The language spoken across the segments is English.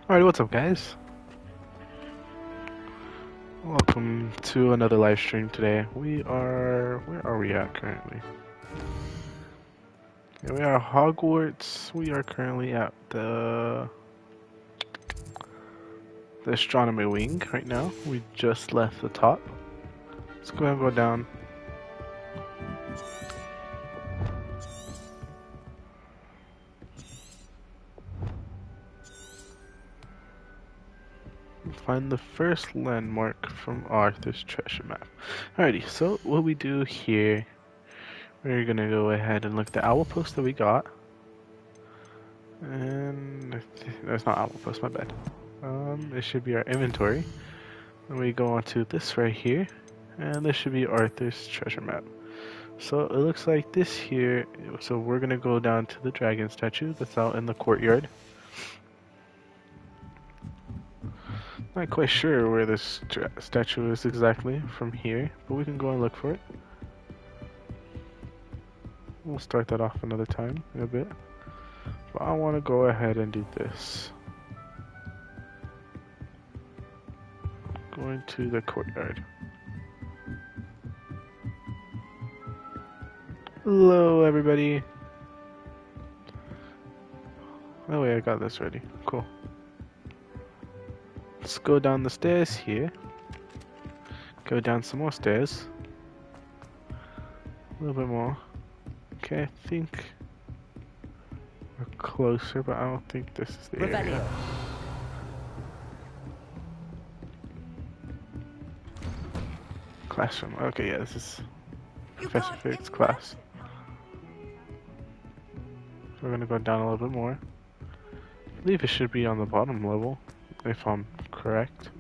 Alright, what's up, guys? Welcome to another live stream today. Where are we at currently? Yeah, we are Hogwarts. We are currently at the astronomy wing right now. We just left the top. Let's go ahead and go down. And find the first landmark from Arthur's treasure map. Alrighty, so what we do here, we're gonna go ahead and look at the owl post that we got. And that's not owl post, my bad. It should be our inventory. And we go on to this right here, and this should be Arthur's treasure map. So it looks like this here, so we're gonna go down to the dragon statue that's out in the courtyard. Not quite sure where this statue is exactly from here, but we can go and look for it. We'll start that off another time in a bit. But I want to go ahead and do this. Going to the courtyard. Hello, everybody. Oh wait, I got this ready. Cool. Let's go down the stairs here. Go down some more stairs. A little bit more. Okay, I think we're closer, but I don't think this is the area. Classroom. Okay, yeah, this is Professor Fig's class. We're gonna go down a little bit more. I believe it should be on the bottom level, if I'm correct.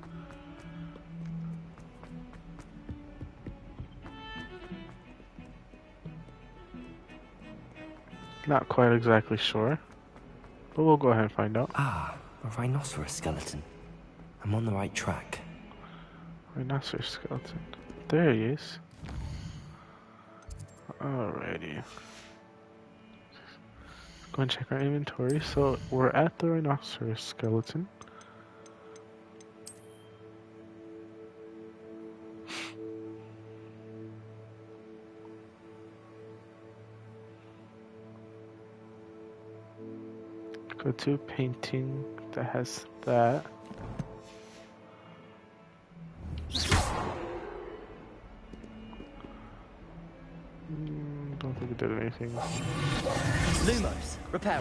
Not quite exactly sure, but we'll go ahead and find out. Ah, a rhinoceros skeleton. I'm on the right track. Rhinoceros skeleton. There he is. Alrighty. Go and check our inventory. So we're at the rhinoceros skeleton. Go to a painting that has that. Don't think it did anything. Lumos, repair.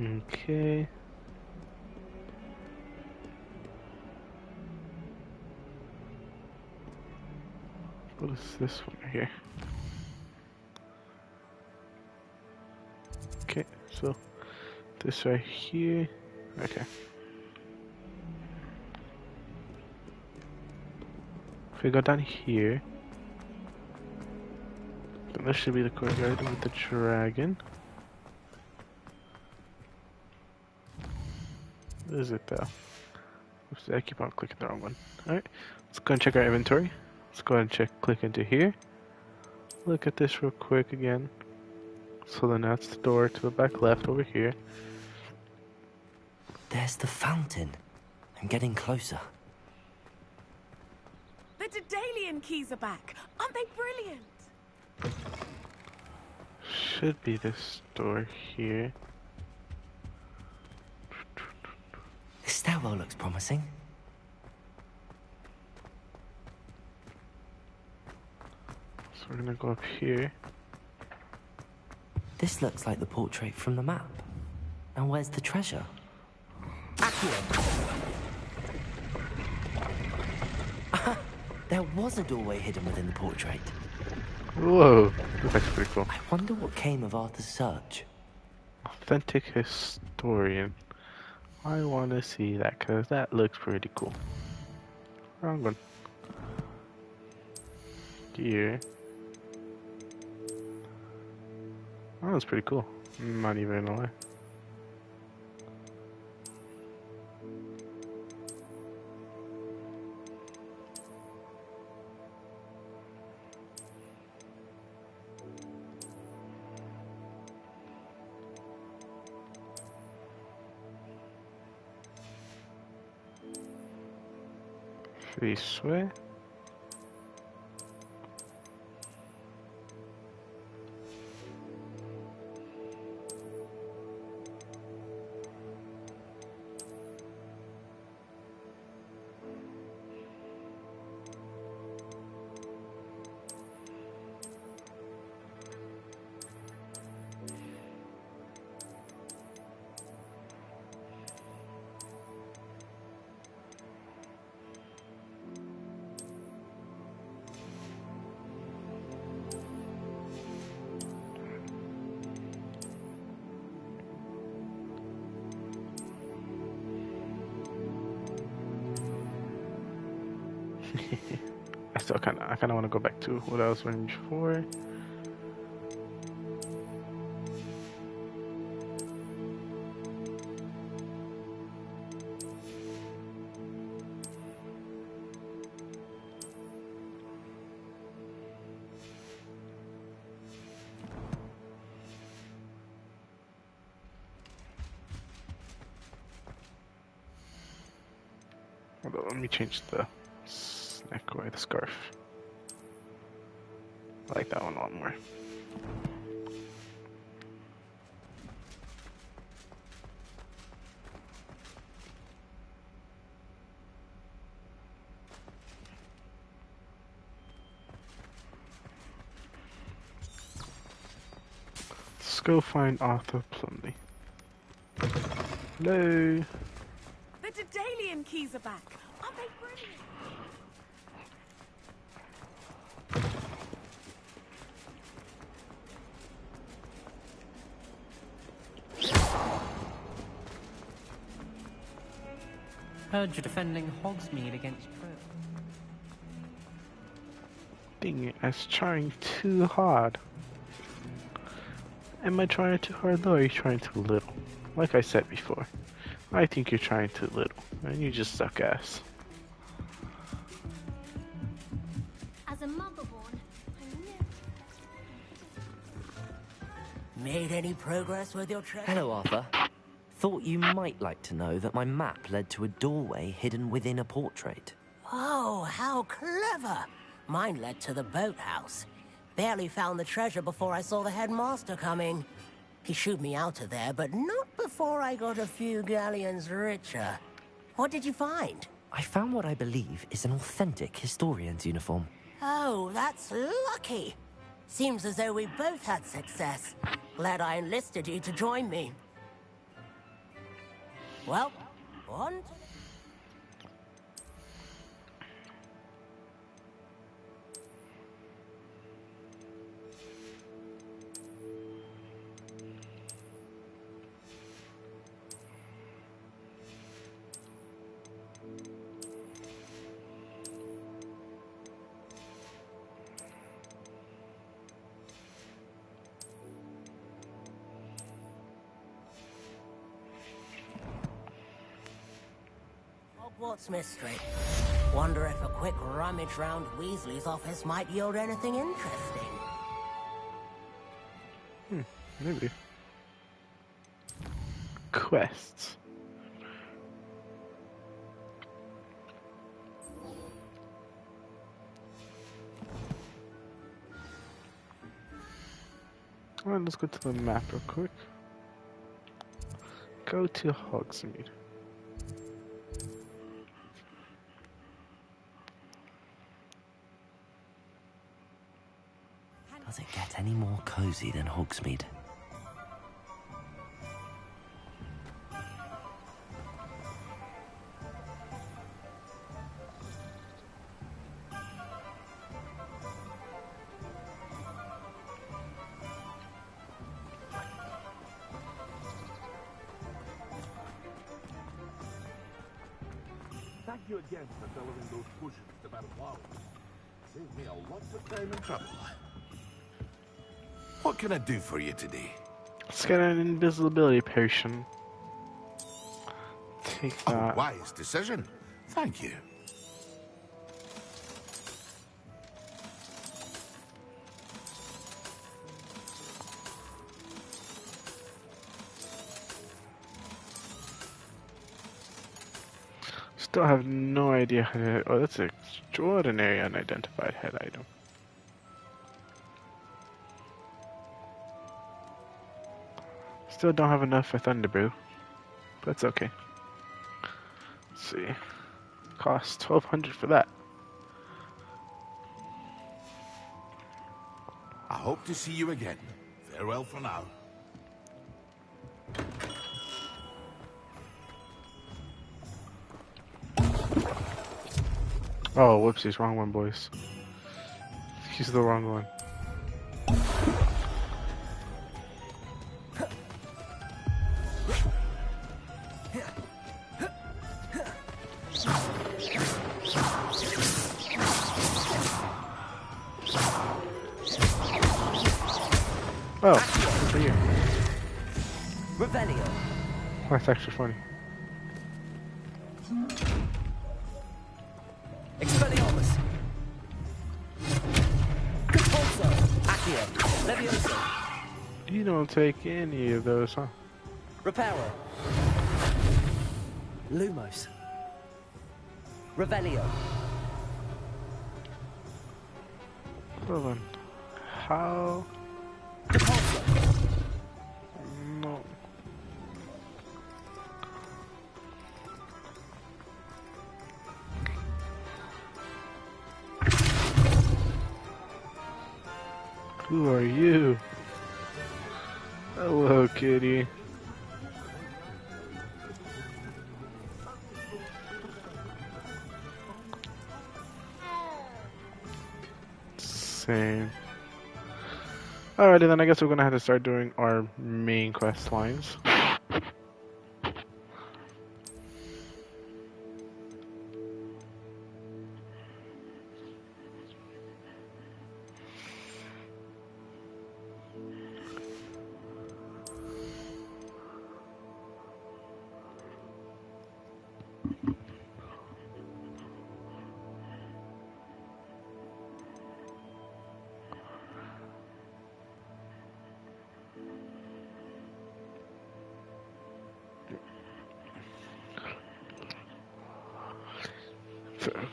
Okay. What is this one right here? Okay, so this right here. Okay. If we go down here, then this should be the courtyard with the dragon. What is it though? Oops, I keep on clicking the wrong one. Alright, let's go and check our inventory. Let's go ahead and click into here. Look at this real quick again. So then that's the door to the back left over here. There's the fountain. I'm getting closer. The Daedalian keys are back. Aren't they brilliant? Should be this door here. This stairwell looks promising. So we're gonna go up here. This looks like the portrait from the map. Now where's the treasure? There was a doorway hidden within the portrait. Whoa, that's actually pretty cool. I wonder what came of Arthur's search. Authentic historian. I want to see that because that looks pretty cool. Wrong one. Here. Oh, that's pretty cool. I'm not even gonna lie. This way. I kind of want to go back to what I was wearing before. Although, let me change the neckwear, the scarf. I like that one a lot more. Let's go find Arthur Plumley. Hello. The Daedalian keys are back. Aren't they brilliant? Heard you're defending Hogsmeade against Trill. Dang it, I was trying too hard. Am I trying too hard though, or are you trying too little? Like I said before, I think you're trying too little, and you just suck ass. As a motherborn, I knew. Made any progress with your treasure? Hello, Arthur. Thought you might like to know that my map led to a doorway hidden within a portrait. Oh, how clever! Mine led to the boathouse. Barely found the treasure before I saw the headmaster coming. He shooed me out of there, but not before I got a few galleons richer. What did you find? I found what I believe is an authentic historian's uniform. Oh, that's lucky. Seems as though we both had success. Glad I enlisted you to join me. Well, on to Hogwarts mystery. Wonder if a quick rummage round Weasley's office might yield anything interesting. Maybe. Quests. Alright, let's go to the map real quick. Go to Hogsmeade. Does it get any more cozy than Hogsmeade? Thank you again for delivering those potions to Madame Wow. Saved me a lot of time and trouble. What can I do for you today? Let's get an invisibility potion. Take A that. wise decision. Thank you. Still have no idea how to... Oh, that's an extraordinary unidentified head item. Still don't have enough for Thunderbrew. But that's okay. Let's see. Cost 1,200 for that. I hope to see you again. Farewell for now. Oh, whoopsies, wrong one, boys. He's the wrong one. Oh, for you. Revelio. That's actually funny. Expelliarmus. Compulso. Accio. Levioso. You don't take any of those, huh? Reparo. Lumos. Revelio. Hold on. How? Compulso. No. Who are you? Hello, kitty. Same. Alrighty then, I guess we're gonna have to start doing our main quest lines.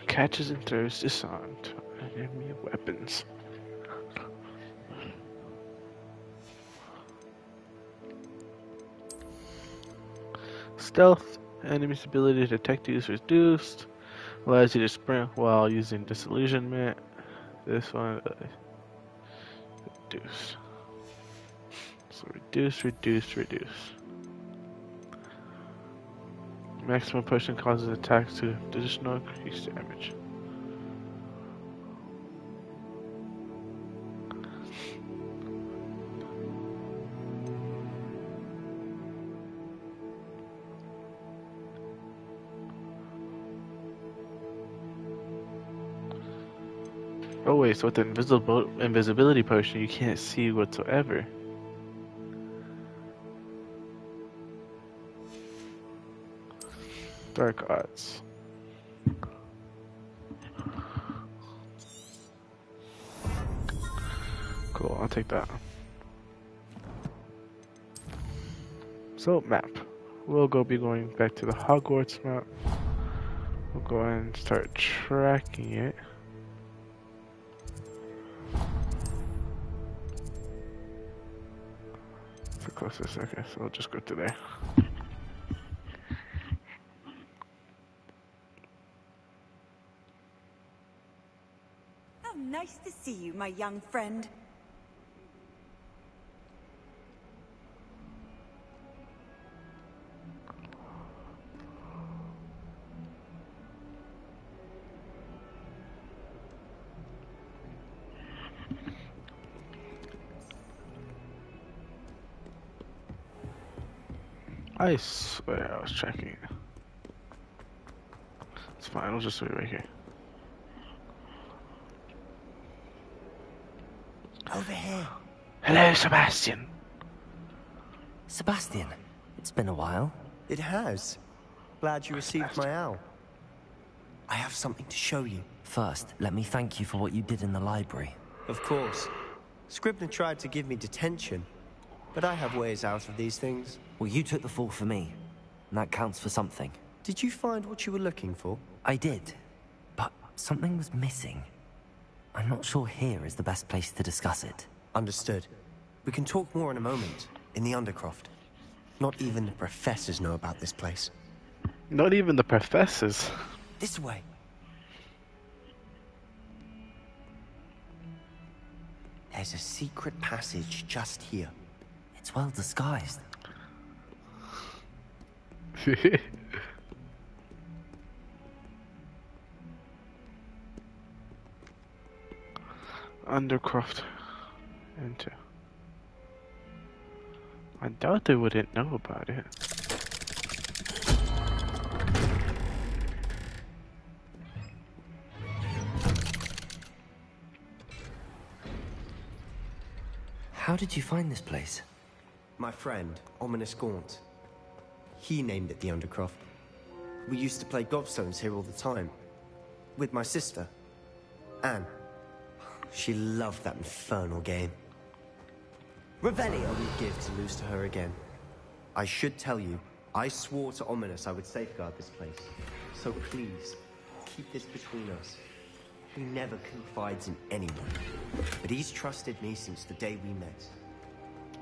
Catches and throws disarmed enemy weapons. Stealth, enemy's ability to detect you is reduced. Allows you to sprint while using disillusionment. This one, reduce. So reduce. Maximum potion causes attacks to additional increased damage. Oh wait, so with the invisibility potion you can't see whatsoever. Dark odds. Cool, I'll take that. So, map. We'll be going back to the Hogwarts map. We'll go ahead and start tracking it. It's the closest, okay, so we'll just go to there. Nice to see you, my young friend. I swear I was checking it. It's fine, I'll just wait right here. Over here. Hello, Sebastian. Sebastian, it's been a while. It has. Glad you received my owl. I have something to show you. First, let me thank you for what you did in the library. Of course. Scribner tried to give me detention, but I have ways out of these things. Well, you took the fall for me, and that counts for something. Did you find what you were looking for? I did, but something was missing. I'm not sure here is the best place to discuss it. Understood. We can talk more in a moment, in the Undercroft. Not even the professors know about this place. Not even the professors. This way. There's a secret passage just here. It's well disguised. Undercroft. Enter. I doubt they wouldn't know about it. How did you find this place? My friend, Ominous Gaunt. He named it the Undercroft. We used to play gobstones here all the time. With my sister, Anne. She loved that infernal game. Revelio would give to lose to her again. I should tell you, I swore to Ominous I would safeguard this place. So please, keep this between us. He never confides in anyone. But he's trusted me since the day we met.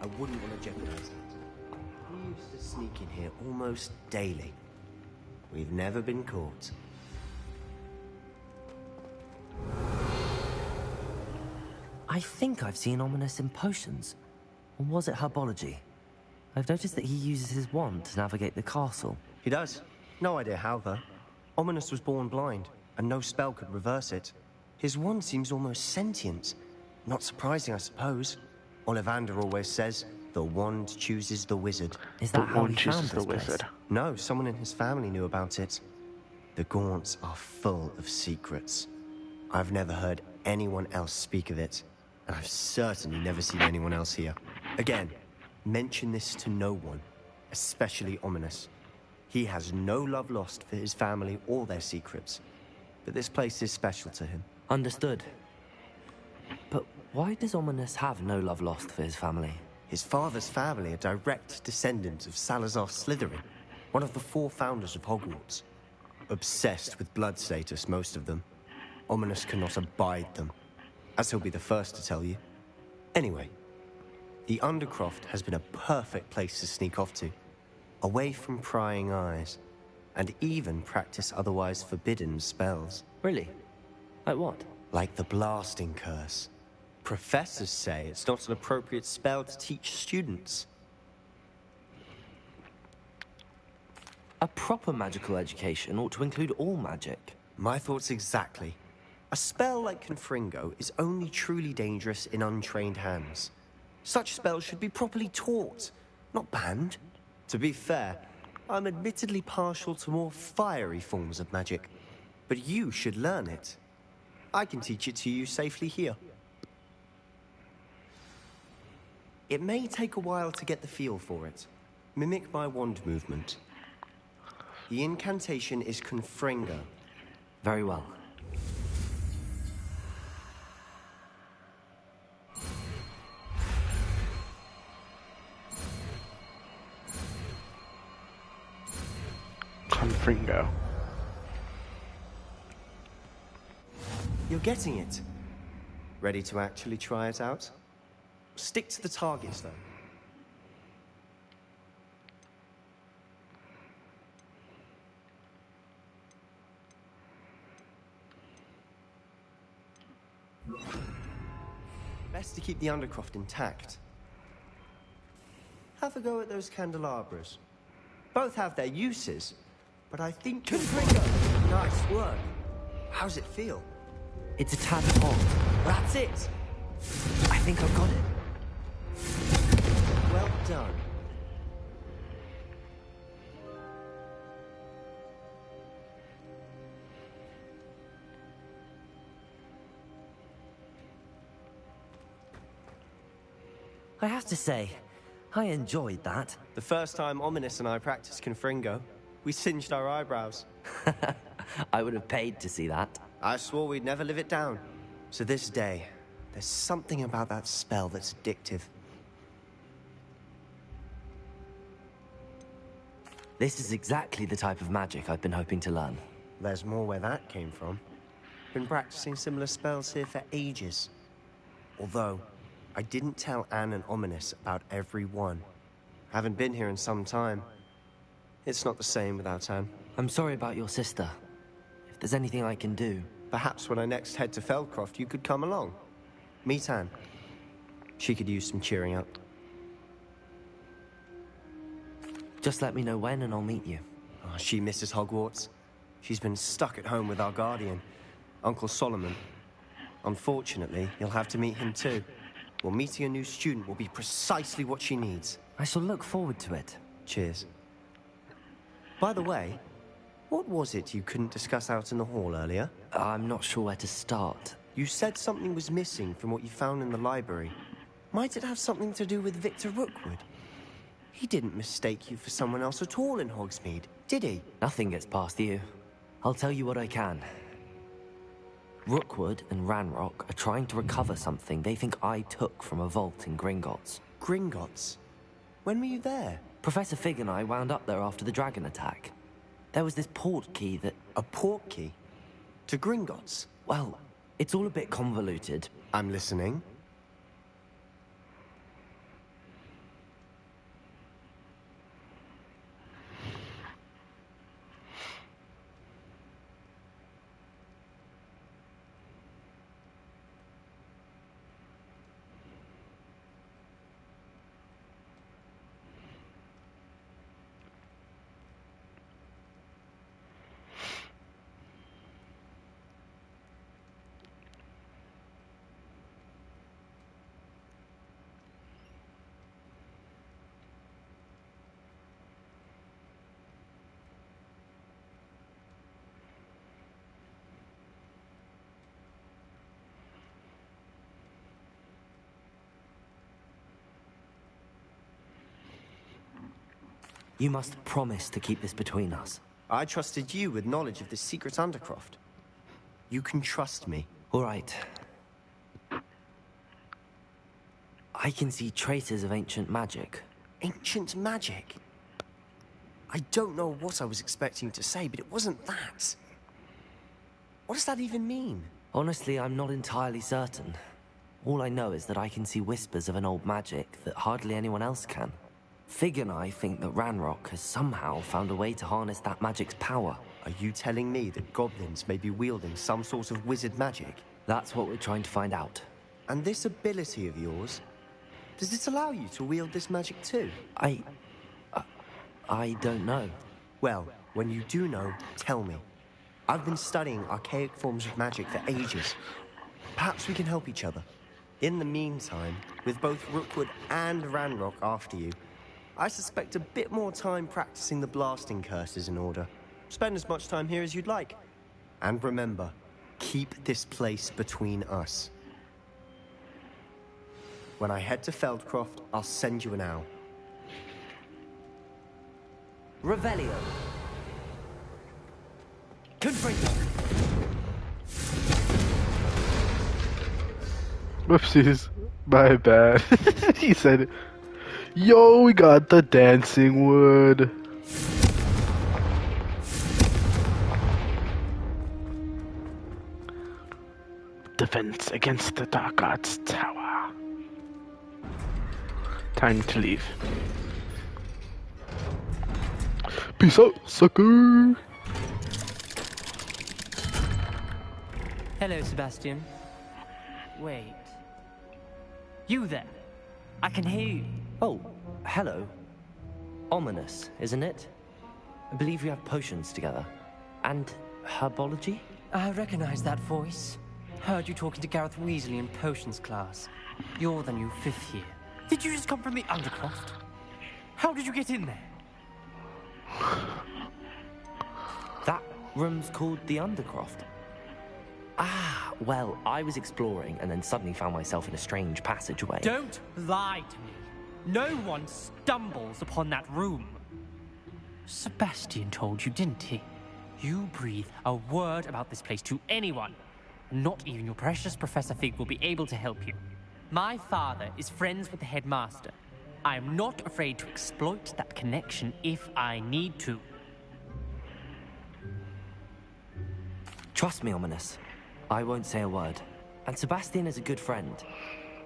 I wouldn't want to jeopardize that. We used to sneak in here almost daily. We've never been caught. I think I've seen Ominous in potions. Or was it herbology? I've noticed that he uses his wand to navigate the castle. He does. No idea how, though. Ominous was born blind, and no spell could reverse it. His wand seems almost sentient. Not surprising, I suppose. Ollivander always says, the wand chooses the wizard. Is that how he wand found chooses this the place? wizard. No, someone in his family knew about it. The Gaunts are full of secrets. I've never heard anyone else speak of it, and I've certainly never seen anyone else here. Again, mention this to no one, especially Ominous. He has no love lost for his family or their secrets, but this place is special to him. Understood. But why does Ominous have no love lost for his family? His father's family are direct descendants of Salazar Slytherin, one of the 4 founders of Hogwarts. Obsessed with blood status, most of them. Ominous cannot abide them, as he'll be the first to tell you. Anyway, the Undercroft has been a perfect place to sneak off to, away from prying eyes, and even practice otherwise forbidden spells. Really? Like what? Like the blasting curse. Professors say it's not an appropriate spell to teach students. A proper magical education ought to include all magic. My thoughts exactly. A spell like Confringo is only truly dangerous in untrained hands. Such spells should be properly taught, not banned. To be fair, I'm admittedly partial to more fiery forms of magic, but you should learn it. I can teach it to you safely here. It may take a while to get the feel for it. Mimic my wand movement. The incantation is Confringo. Very well. Confringo. You're getting it. Ready to actually try it out? Stick to the targets, though. Best to keep the Undercroft intact. Have a go at those candelabras. Both have their uses, but I think... Confringo! Nice work. How's it feel? It's a tad hot. That's it! I think I've got it. Well done. I have to say, I enjoyed that. The first time Ominous and I practiced Confringo, we singed our eyebrows. I would have paid to see that. I swore we'd never live it down. To this day, there's something about that spell that's addictive. This is exactly the type of magic I've been hoping to learn. There's more where that came from. Been practicing similar spells here for ages. Although, I didn't tell Anne and Ominous about every one. Haven't been here in some time. It's not the same without Anne. I'm sorry about your sister. If there's anything I can do... Perhaps when I next head to Feldcroft, you could come along. Meet Anne. She could use some cheering up. Just let me know when and I'll meet you. Oh, she misses Hogwarts. She's been stuck at home with our guardian, Uncle Solomon. Unfortunately, you'll have to meet him too. Well, meeting a new student will be precisely what she needs. I shall look forward to it. Cheers. By the way, what was it you couldn't discuss out in the hall earlier? I'm not sure where to start. You said something was missing from what you found in the library. Might it have something to do with Victor Rookwood? He didn't mistake you for someone else at all in Hogsmeade, did he? Nothing gets past you. I'll tell you what I can. Rookwood and Ranrock are trying to recover something they think I took from a vault in Gringotts. Gringotts? When were you there? Professor Fig and I wound up there after the dragon attack. There was this port key that... A port key? To Gringotts? Well, it's all a bit convoluted. I'm listening. You must promise to keep this between us. I trusted you with knowledge of this secret Undercroft. You can trust me. All right. I can see traces of ancient magic. Ancient magic? I don't know what I was expecting to say, but it wasn't that. What does that even mean? Honestly, I'm not entirely certain. All I know is that I can see whispers of an old magic that hardly anyone else can. Fig and I think that Ranrock has somehow found a way to harness that magic's power. Are you telling me that goblins may be wielding some sort of wizard magic? That's what we're trying to find out. And this ability of yours, does it allow you to wield this magic too? I don't know. Well, when you do know, tell me. I've been studying archaic forms of magic for ages. Perhaps we can help each other. In the meantime, with both Rookwood and Ranrock after you, I suspect a bit more time practicing the blasting curse is in order. Spend as much time here as you'd like. And remember, keep this place between us. When I head to Feldcroft, I'll send you an owl. Revelio. Confringo. Whoopsies. My bad. He said it. Yo, we got the dancing wood. Defense against the Dark Arts Tower. Time to leave. Peace out, sucker. Hello, Sebastian. Wait. You there? I can hear you. Oh, hello. Ominous, isn't it? I believe we have potions together. And herbology? I recognize that voice. Heard you talking to Gareth Weasley in potions class. You're the new 5th year. Did you just come from the Undercroft? How did you get in there? That room's called the Undercroft. Ah, well, I was exploring and then suddenly found myself in a strange passageway. Don't lie to me. No one stumbles upon that room. Sebastian told you, didn't he? You breathe a word about this place to anyone. Not even your precious Professor Fig will be able to help you. My father is friends with the headmaster. I'm not afraid to exploit that connection if I need to. Trust me, Ominous. I won't say a word. And Sebastian is a good friend.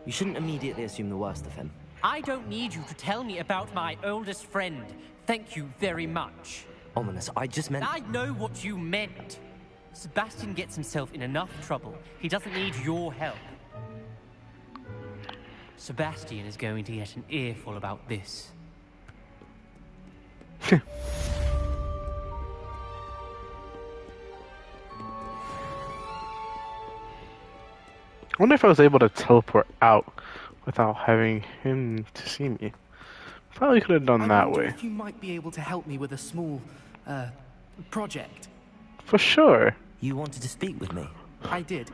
You shouldn't immediately assume the worst of him. I don't need you to tell me about my oldest friend. Thank you very much. Ominous, I just meant... I know what you meant. Sebastian gets himself in enough trouble. He doesn't need your help. Sebastian is going to get an earful about this. I wonder if I was able to teleport out without having him to see me. Probably could have done that way. If you might be able to help me with a small, project. For sure. You wanted to speak with me? I did.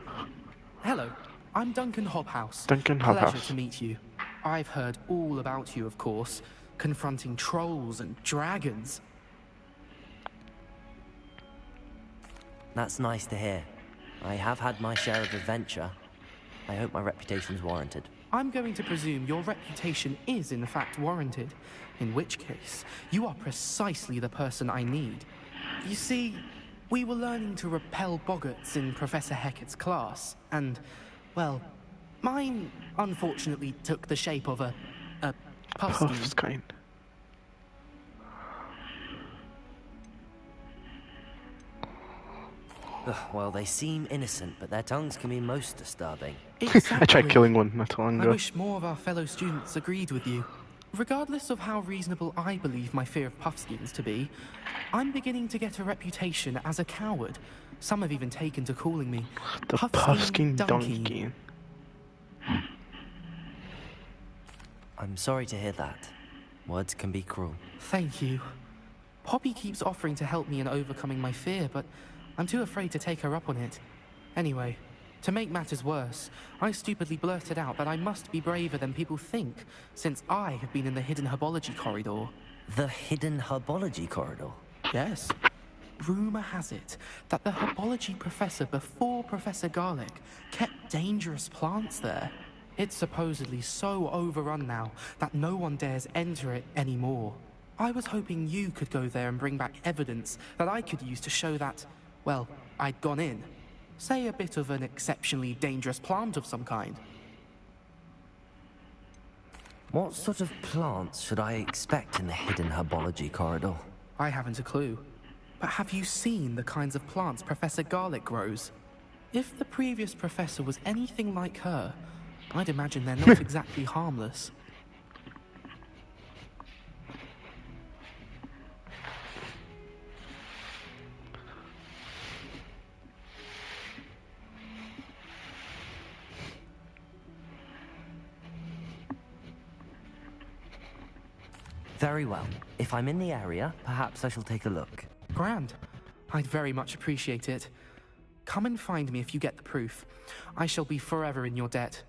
Hello, I'm Duncan Hobhouse. Duncan Pleasure Hobhouse. to meet you. I've heard all about you, of course, confronting trolls and dragons. That's nice to hear. I have had my share of adventure. I hope my reputation's warranted. I'm going to presume your reputation is in fact warranted, in which case, you are precisely the person I need. You see, we were learning to repel boggarts in Professor Hecat's class, and, well, mine unfortunately took the shape of a puffskein. Puffskein. Ugh, well, they seem innocent, but their tongues can be most disturbing. Exactly. I tried killing one not too long I ago. wish more of our fellow students agreed with you. Regardless of how reasonable I believe my fear of puffskeins to be, I'm beginning to get a reputation as a coward. Some have even taken to calling me The Puffskein Donkey. I'm sorry to hear that. Words can be cruel. Thank you. Poppy keeps offering to help me in overcoming my fear, but I'm too afraid to take her up on it. Anyway, to make matters worse, I stupidly blurted out that I must be braver than people think, since I have been in the hidden herbology corridor. The hidden herbology corridor? Yes. Rumor has it that the herbology professor before Professor Garlic kept dangerous plants there. It's supposedly so overrun now that no one dares enter it anymore. I was hoping you could go there and bring back evidence that I could use to show that, well, I'd gone in. Say a bit of an exceptionally dangerous plant of some kind. What sort of plants should I expect in the hidden herbology corridor? I haven't a clue. But have you seen the kinds of plants Professor Garlic grows? If the previous professor was anything like her, I'd imagine they're not exactly harmless. Very well. If I'm in the area, perhaps I shall take a look. Grand. I'd very much appreciate it. Come and find me if you get the proof. I shall be forever in your debt.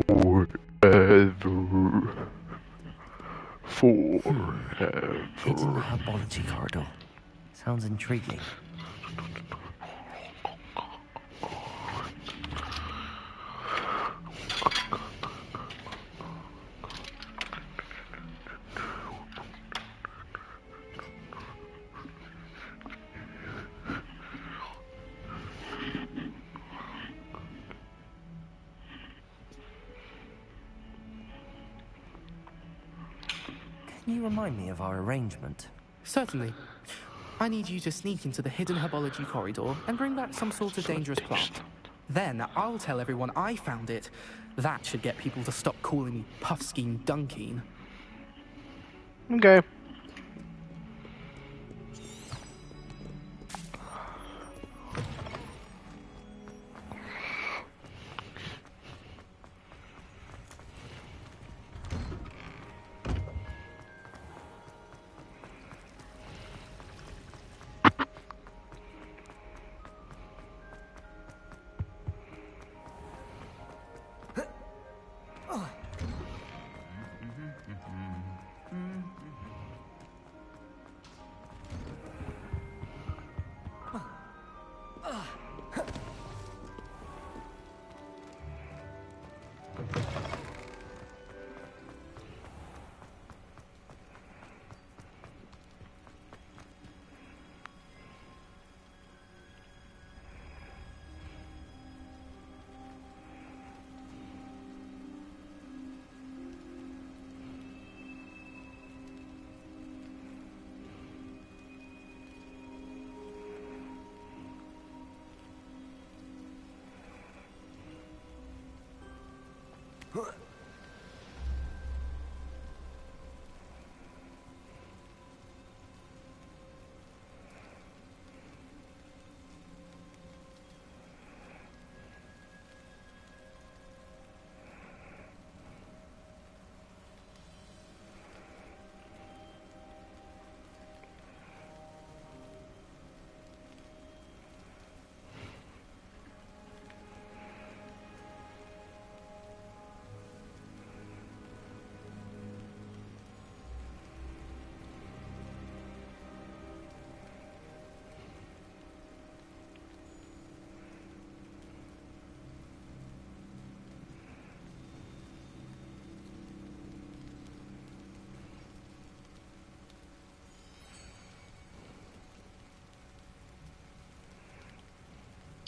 Forever. Hidden herbology corridor. Sounds intriguing. Can you remind me of our arrangement? Certainly. I need you to sneak into the hidden herbology corridor and bring back some sort of dangerous plant. Then I'll tell everyone I found it. That should get people to stop calling me Puffskein Dunkeen. Okay.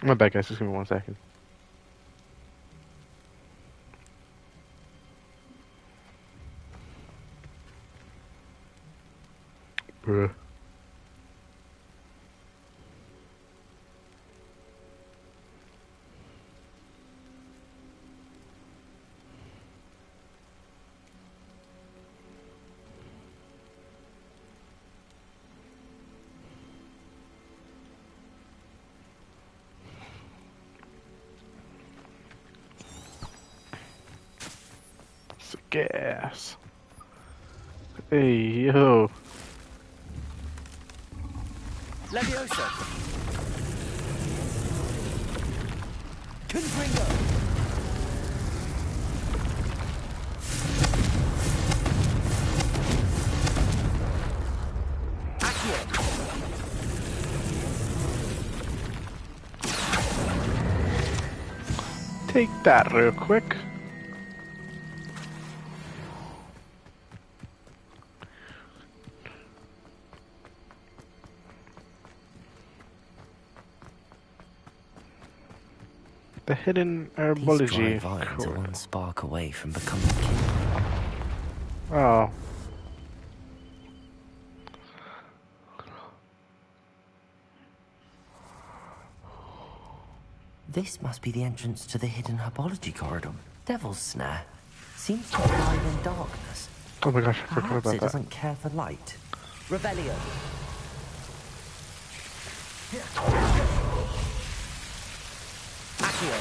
My bad, guys. Just give me 1 second. Bruh. It's a gas. Hey, yo. Leviosa! Confringo! Accio! Take that real quick. The hidden herbology. These dry vines are one spark away from becoming king. Oh. This must be the entrance to the hidden herbology corridor. Devil's Snare. Seems to thrive in darkness. Oh my gosh, I forgot Perhaps about it that. doesn't care for light. Revelio. Accio.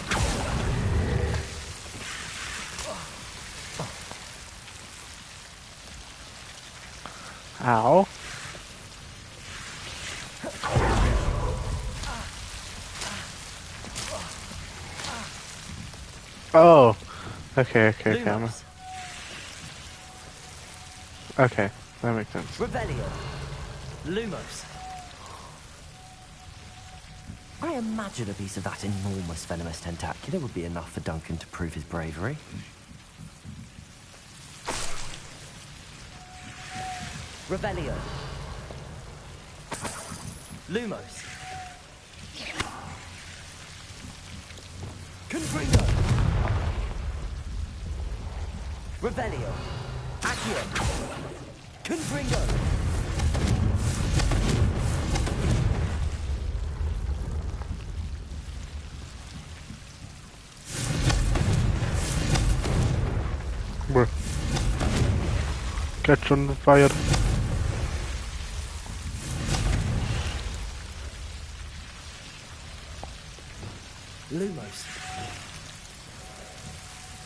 Ow. Oh. Okay. Lumos. Okay, that makes sense. Revelio. Lumos. I imagine a piece of that enormous venomous tentacular would be enough for Duncan to prove his bravery. Revelio. Lumos. Confringo. Revelio. Accio. Confringo. Bruh. Catch on fire. Lumos.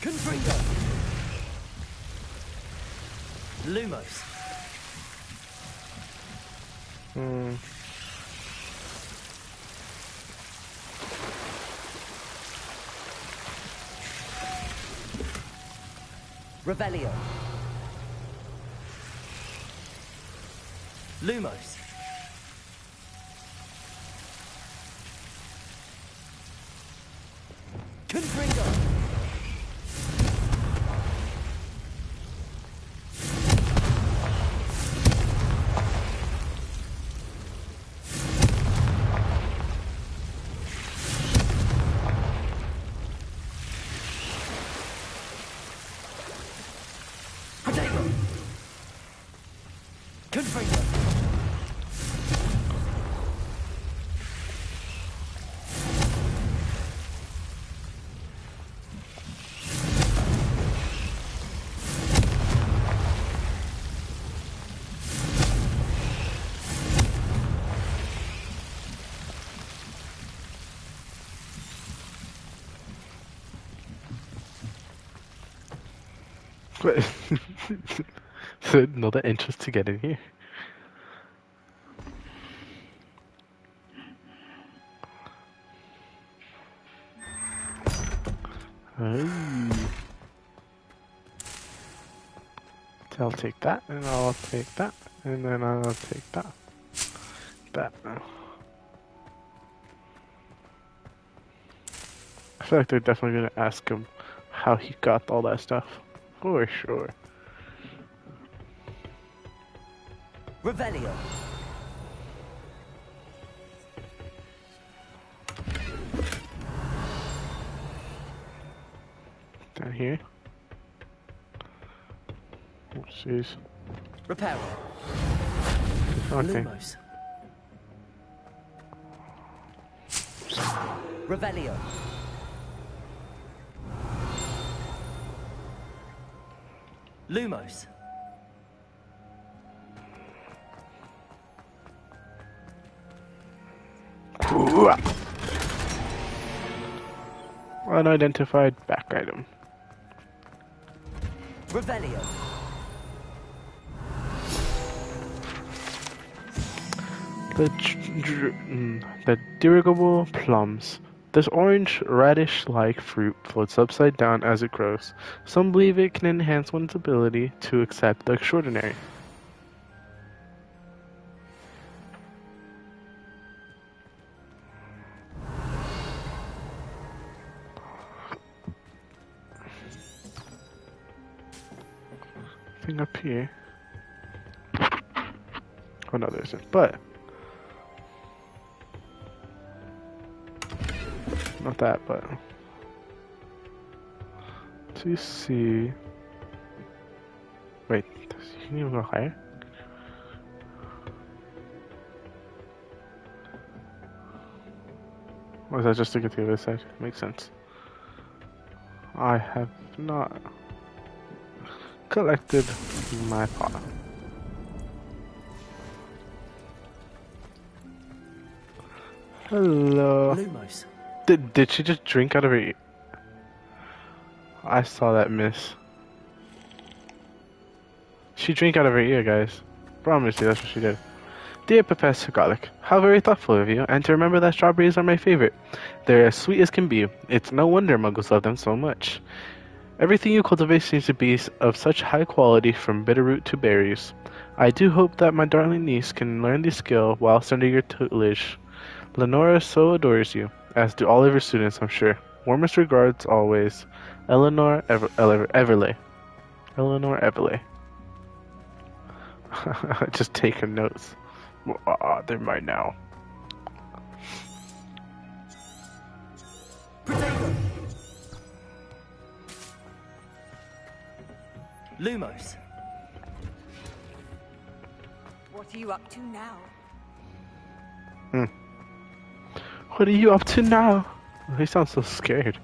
Confringo. Lumos. Revelio. Lumos. Confringo. Protego. Confringo. But so another interest to get in here. Oh. So I'll take that, and I'll take that, and then I'll take that. That. I feel like they're definitely gonna ask him how he got all that stuff. For sure. Revelio. Down here. Oh, jeez. Reparo. Okay. Lumos. Revelio. Lumos. Unidentified back item. Revelio. The dirigible plums. This orange radish-like fruit floats upside down as it grows. Some believe it can enhance one's ability to accept the extraordinary. Thing up here. Oh no, there isn't. But not that, but to see. Wait, you can even go higher? Or is that just to get to the other side? Makes sense. I have not collected my pot. Hello. Lumos. Did she just drink out of her ear? I saw that miss. She drank out of her ear, guys. Promise you, that's what she did. Dear Professor Garlic, how very thoughtful of you, and to remember that strawberries are my favorite. They're as sweet as can be. It's no wonder muggles love them so much. Everything you cultivate seems to be of such high quality, from bitterroot to berries. I do hope that my darling niece can learn the skill whilst under your tutelage. Lenora so adores you, as do all of your students, I'm sure. Warmest regards always, Eleanor Everley. Eleanor Everley. Just taking notes. They're mine now. Protego. Lumos. What are you up to now? What are you up to now? He sounds so scared.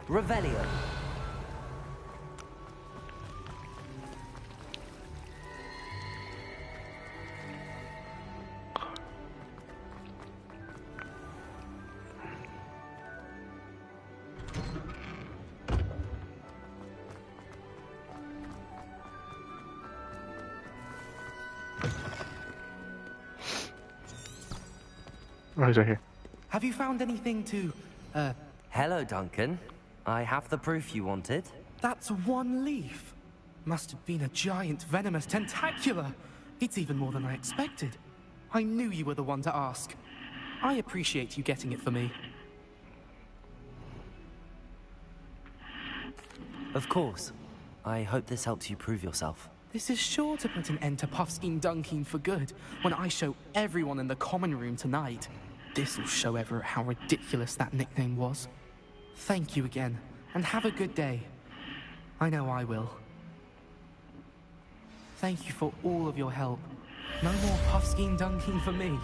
Revelio. Oh, he's right here. Have you found anything to, Hello, Duncan. I have the proof you wanted. That's one leaf. Must have been a giant venomous tentacula. It's even more than I expected. I knew you were the one to ask. I appreciate you getting it for me. Of course. I hope this helps you prove yourself. This is sure to put an end to Puffskein Dunkeen for good when I show everyone in the common room tonight. This'll show Everett how ridiculous that nickname was. Thank you again, and have a good day. I know I will. Thank you for all of your help. No more Puffskein Dunkeen for me.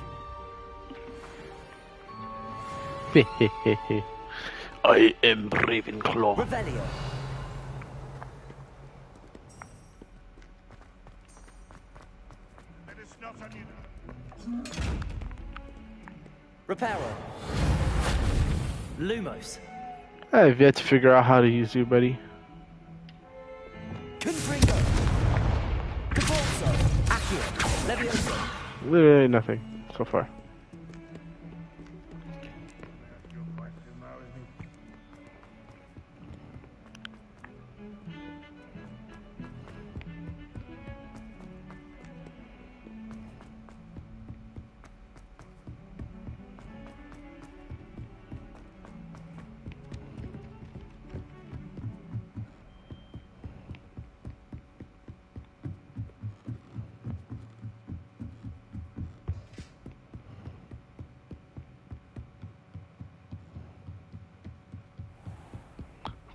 I am Ravenclaw. Revelio. Reparo. Lumos. I've yet to figure out how to use you, buddy. Confringo! Caforzo! Accio! Levioso! Literally nothing so far.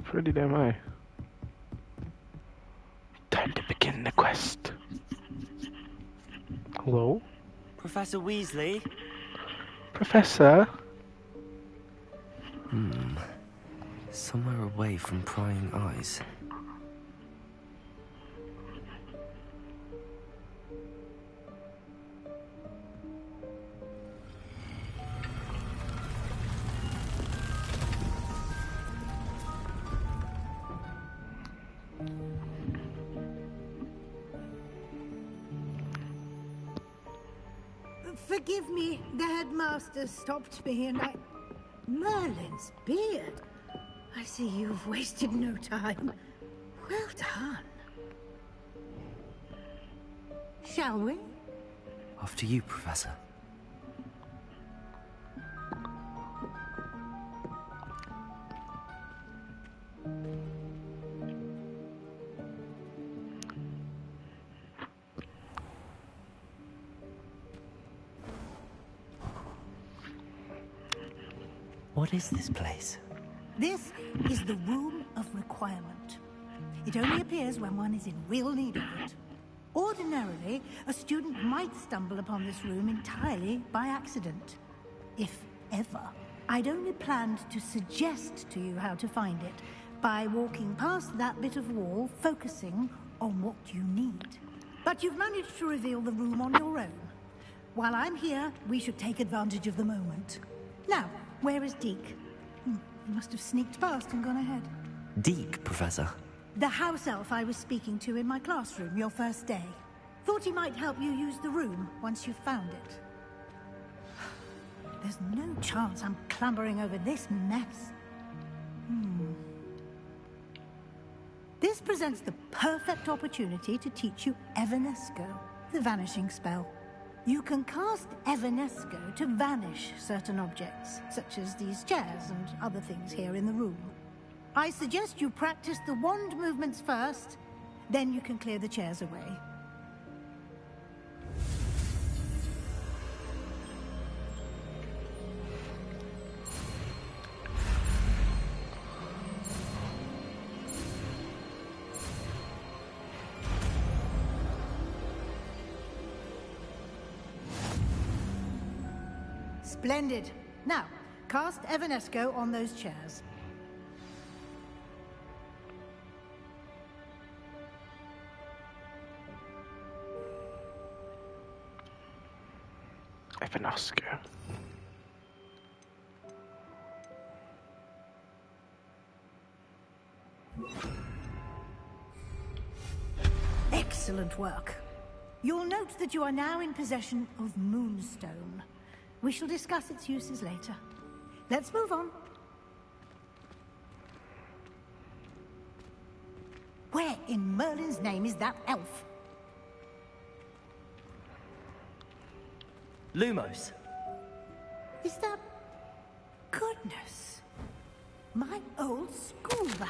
Pretty damn high. Time to begin the quest. Hello? Professor Weasley? Professor? Somewhere away from prying eyes. Forgive me, the headmaster stopped me and I... Merlin's beard. I see you've wasted no time. Well done. Shall we? After you, Professor. What is this place? This is the Room of Requirement. It only appears when one is in real need of it. Ordinarily, a student might stumble upon this room entirely by accident. If ever. I'd only planned to suggest to you how to find it by walking past that bit of wall, focusing on what you need. But you've managed to reveal the room on your own. While I'm here, we should take advantage of the moment. Now, where is Deke? He must have sneaked past and gone ahead. Deke, Professor. The house elf I was speaking to in my classroom your first day. Thought he might help you use the room once you've found it. There's no chance I'm clambering over this mess. This presents the perfect opportunity to teach you Evanesco, the vanishing spell. You can cast Evanesco to vanish certain objects, such as these chairs and other things here in the room. I suggest you practice the wand movements first, then you can clear the chairs away. Splendid. Now, cast Evanesco on those chairs. Evanesco. Excellent work. You'll note that you are now in possession of Moonstone. We shall discuss its uses later. Let's move on. Where in Merlin's name is that elf? Lumos. Is that... Goodness. My old school bag.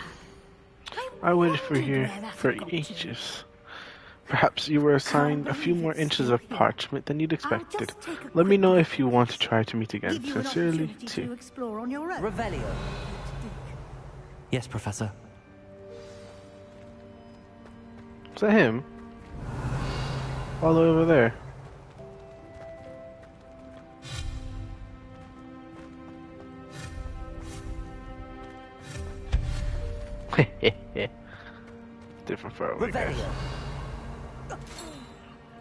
I waited for wondered you where that for had got to. ages. Perhaps you were assigned a few more inches of parchment than you'd expected. Let me know if you want to try to meet again. Give you an Sincerely, opportunity to T. explore on your own. Revelio. Yes, Professor. Is that him? All the way over there. Different far away, guys. Revelio.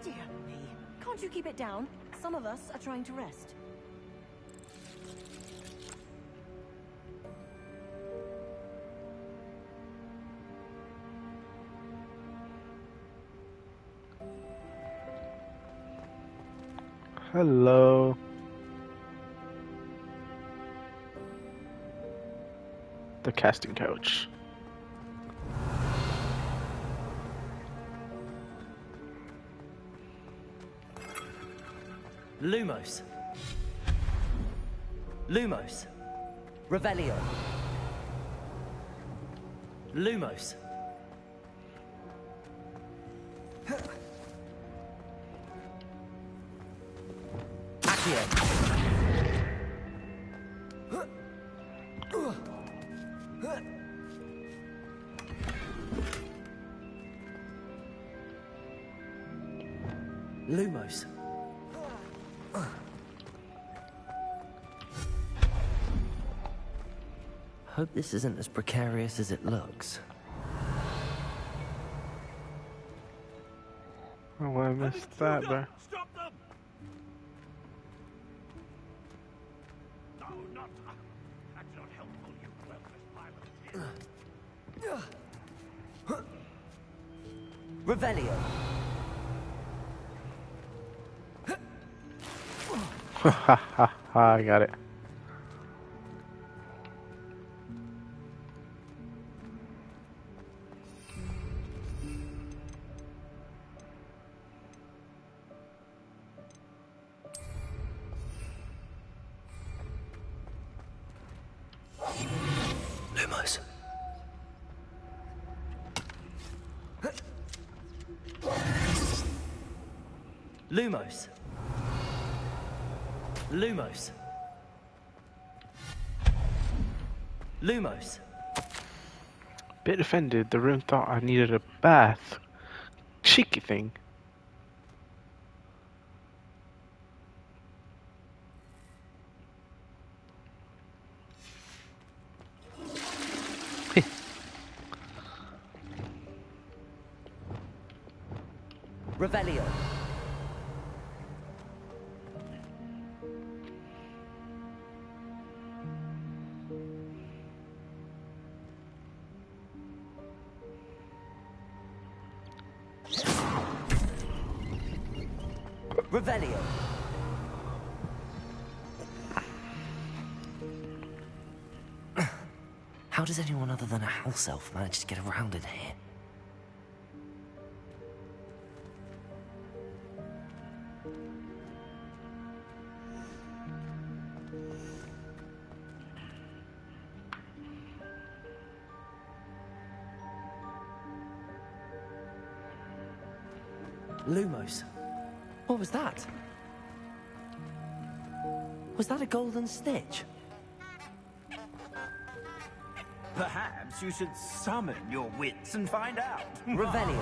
Dear me. Can't you keep it down? Some of us are trying to rest. Hello. The casting couch. Lumos. Lumos. Revelio. Lumos. Accio. Lumos. Hope this isn't as precarious as it looks. Oh, I missed that, bro. Stop them! No, not. That's not helpful, you worthless pilot. Revelio. Ha ha ha, I got it. Lumos. Lumos. Lumos. Lumos. Bit offended, the room thought I needed a bath. Cheeky thing. Revelio. Revelio. How does anyone other than a house elf manage to get around in here? Lumos. What was that? Was that a golden stitch? Perhaps you should summon your wits and find out. Revelio.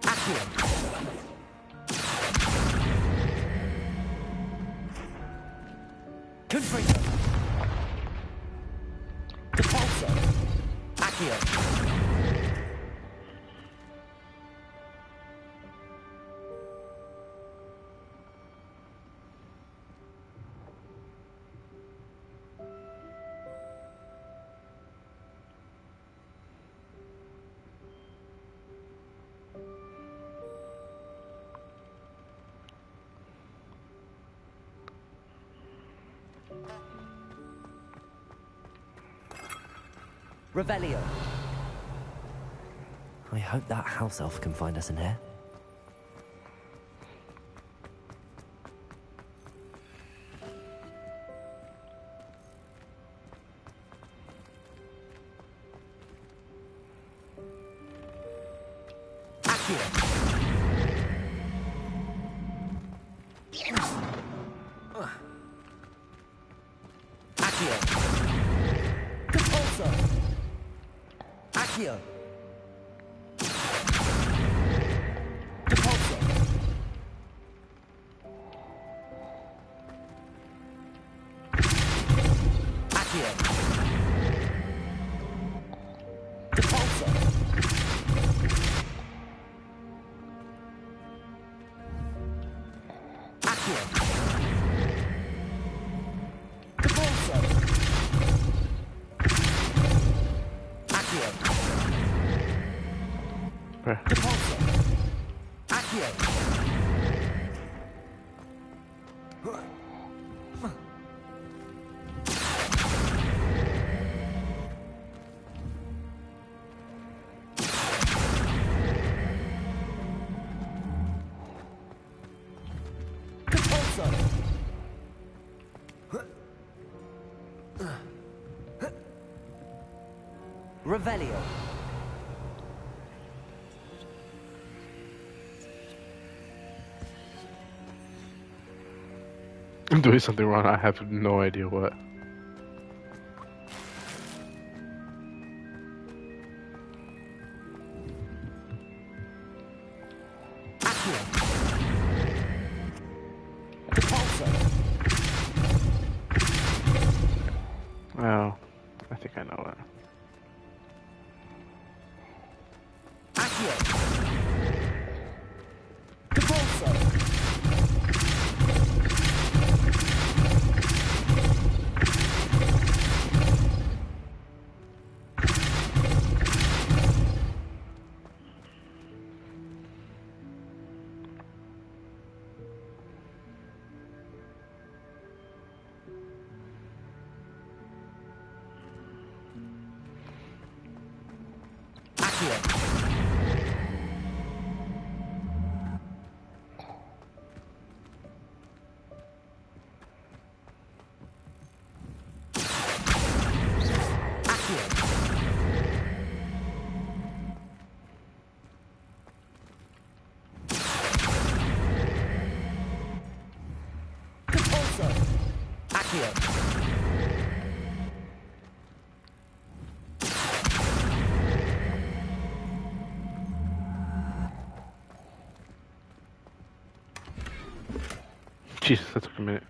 Accio. Confringo. Depulso. Accio. Revelio. I hope that house elf can find us in here. Accio. Accio. Depulso. Accio. Depulso. Accio. Depulso. Accio. Depulso. her. Revelio. I'm doing something wrong. I have no idea what. Oh, I think I know it. Jesus, that took a minute.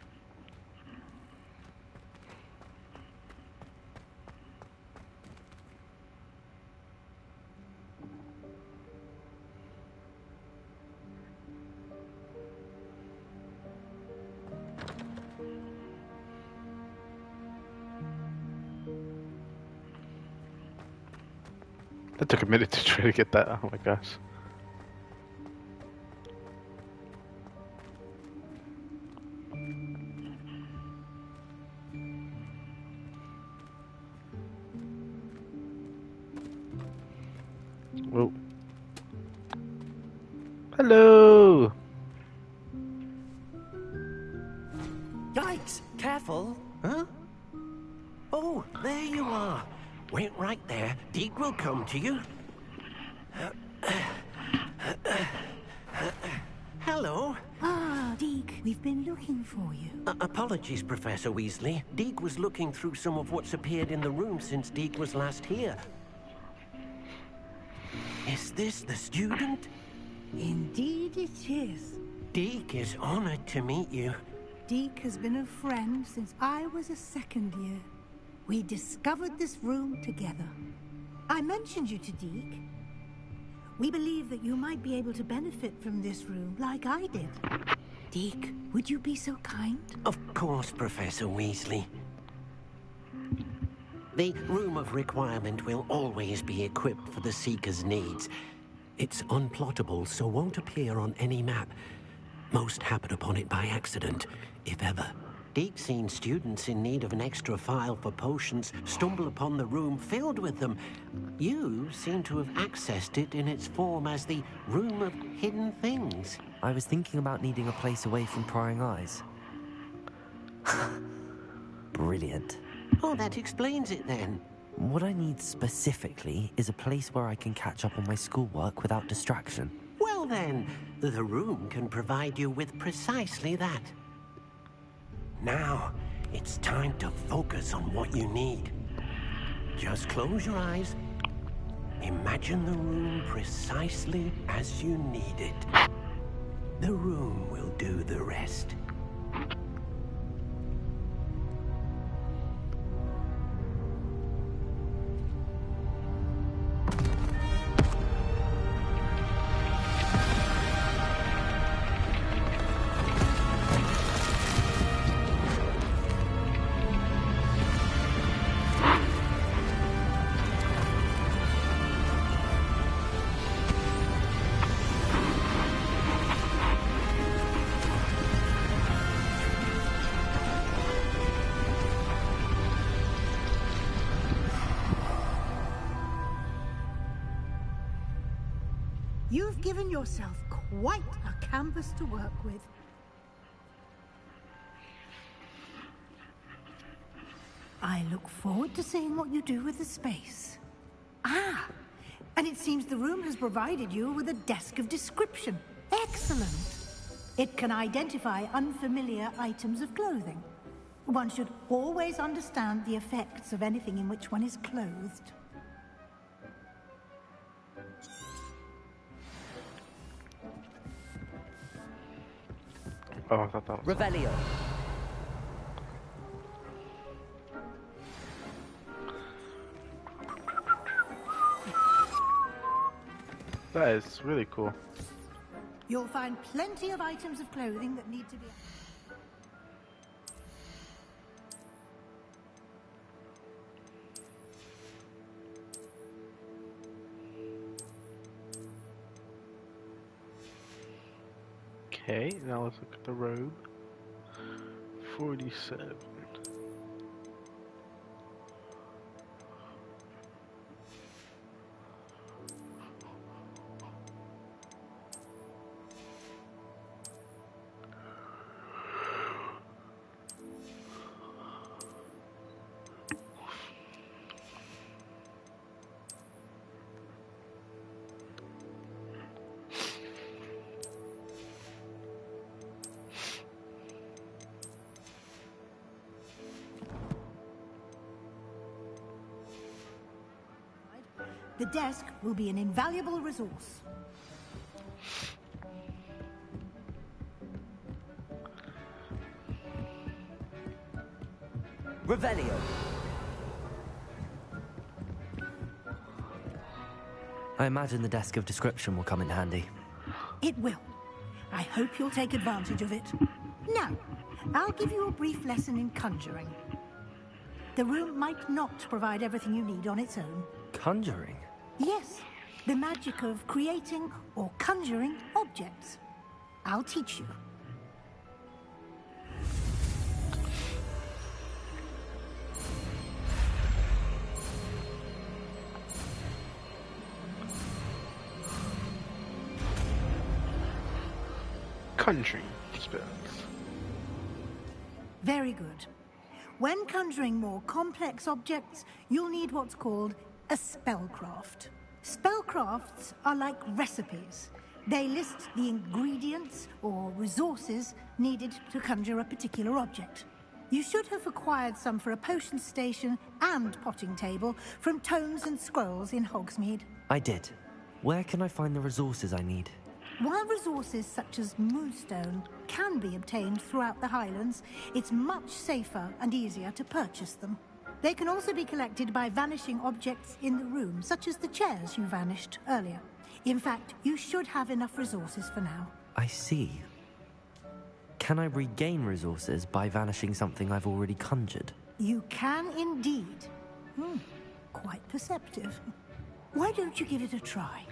That took a minute to try to get that. Oh my gosh. Whoa. Hello! Yikes! Careful! Huh? Oh, there you are. Wait right there. Deke will come to you. Hello. Ah, Deke, we've been looking for you. Apologies, Professor Weasley. Deke was looking through some of what's appeared in the room since Deke was last here. Is this the student? Indeed it is. Deke is honored to meet you. Deke has been a friend since I was a second year. We discovered this room together. I mentioned you to Deke. We believe that you might be able to benefit from this room like I did. Deke, would you be so kind? Of course, Professor Weasley. The Room of Requirement will always be equipped for the Seeker's needs. It's unplottable, so won't appear on any map. Most happen upon it by accident, if ever. Deke's seen students in need of an extra file for potions stumble upon the room filled with them. You seem to have accessed it in its form as the Room of Hidden Things. I was thinking about needing a place away from prying eyes. Brilliant. Oh, that explains it then. What I need specifically is a place where I can catch up on my schoolwork without distraction. Well then, the room can provide you with precisely that. Now, it's time to focus on what you need. Just close your eyes. Imagine the room precisely as you need it. The room will do the rest. You've given yourself quite a canvas to work with. I look forward to seeing what you do with the space. Ah, and it seems the room has provided you with a desk of description. Excellent. It can identify unfamiliar items of clothing. One should always understand the effects of anything in which one is clothed. Oh, I thought that was... Revelio. That is really cool. You'll find plenty of items of clothing that need to be... Okay, now let's look at the robe. 47. The desk will be an invaluable resource. Revelio. I imagine the desk of description will come in handy. It will. I hope you'll take advantage of it. Now, I'll give you a brief lesson in conjuring. The room might not provide everything you need on its own. Conjuring? Yes, the magic of creating or conjuring objects. I'll teach you. Conjuring spells. Very good. When conjuring more complex objects, you'll need what's called a spellcraft. Spellcrafts are like recipes. They list the ingredients or resources needed to conjure a particular object. You should have acquired some for a potion station and potting table from tomes and scrolls in Hogsmeade. I did. Where can I find the resources I need? While resources such as moonstone can be obtained throughout the Highlands, it's much safer and easier to purchase them. They can also be collected by vanishing objects in the room, such as the chairs you vanished earlier. In fact, you should have enough resources for now. I see. Can I regain resources by vanishing something I've already conjured? You can indeed. Quite perceptive. Why don't you give it a try?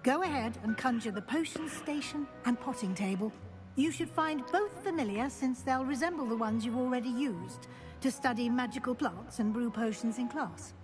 Go ahead and conjure the potion station and potting table. You should find both familiar, since they'll resemble the ones you've already used to study magical plants and brew potions in class.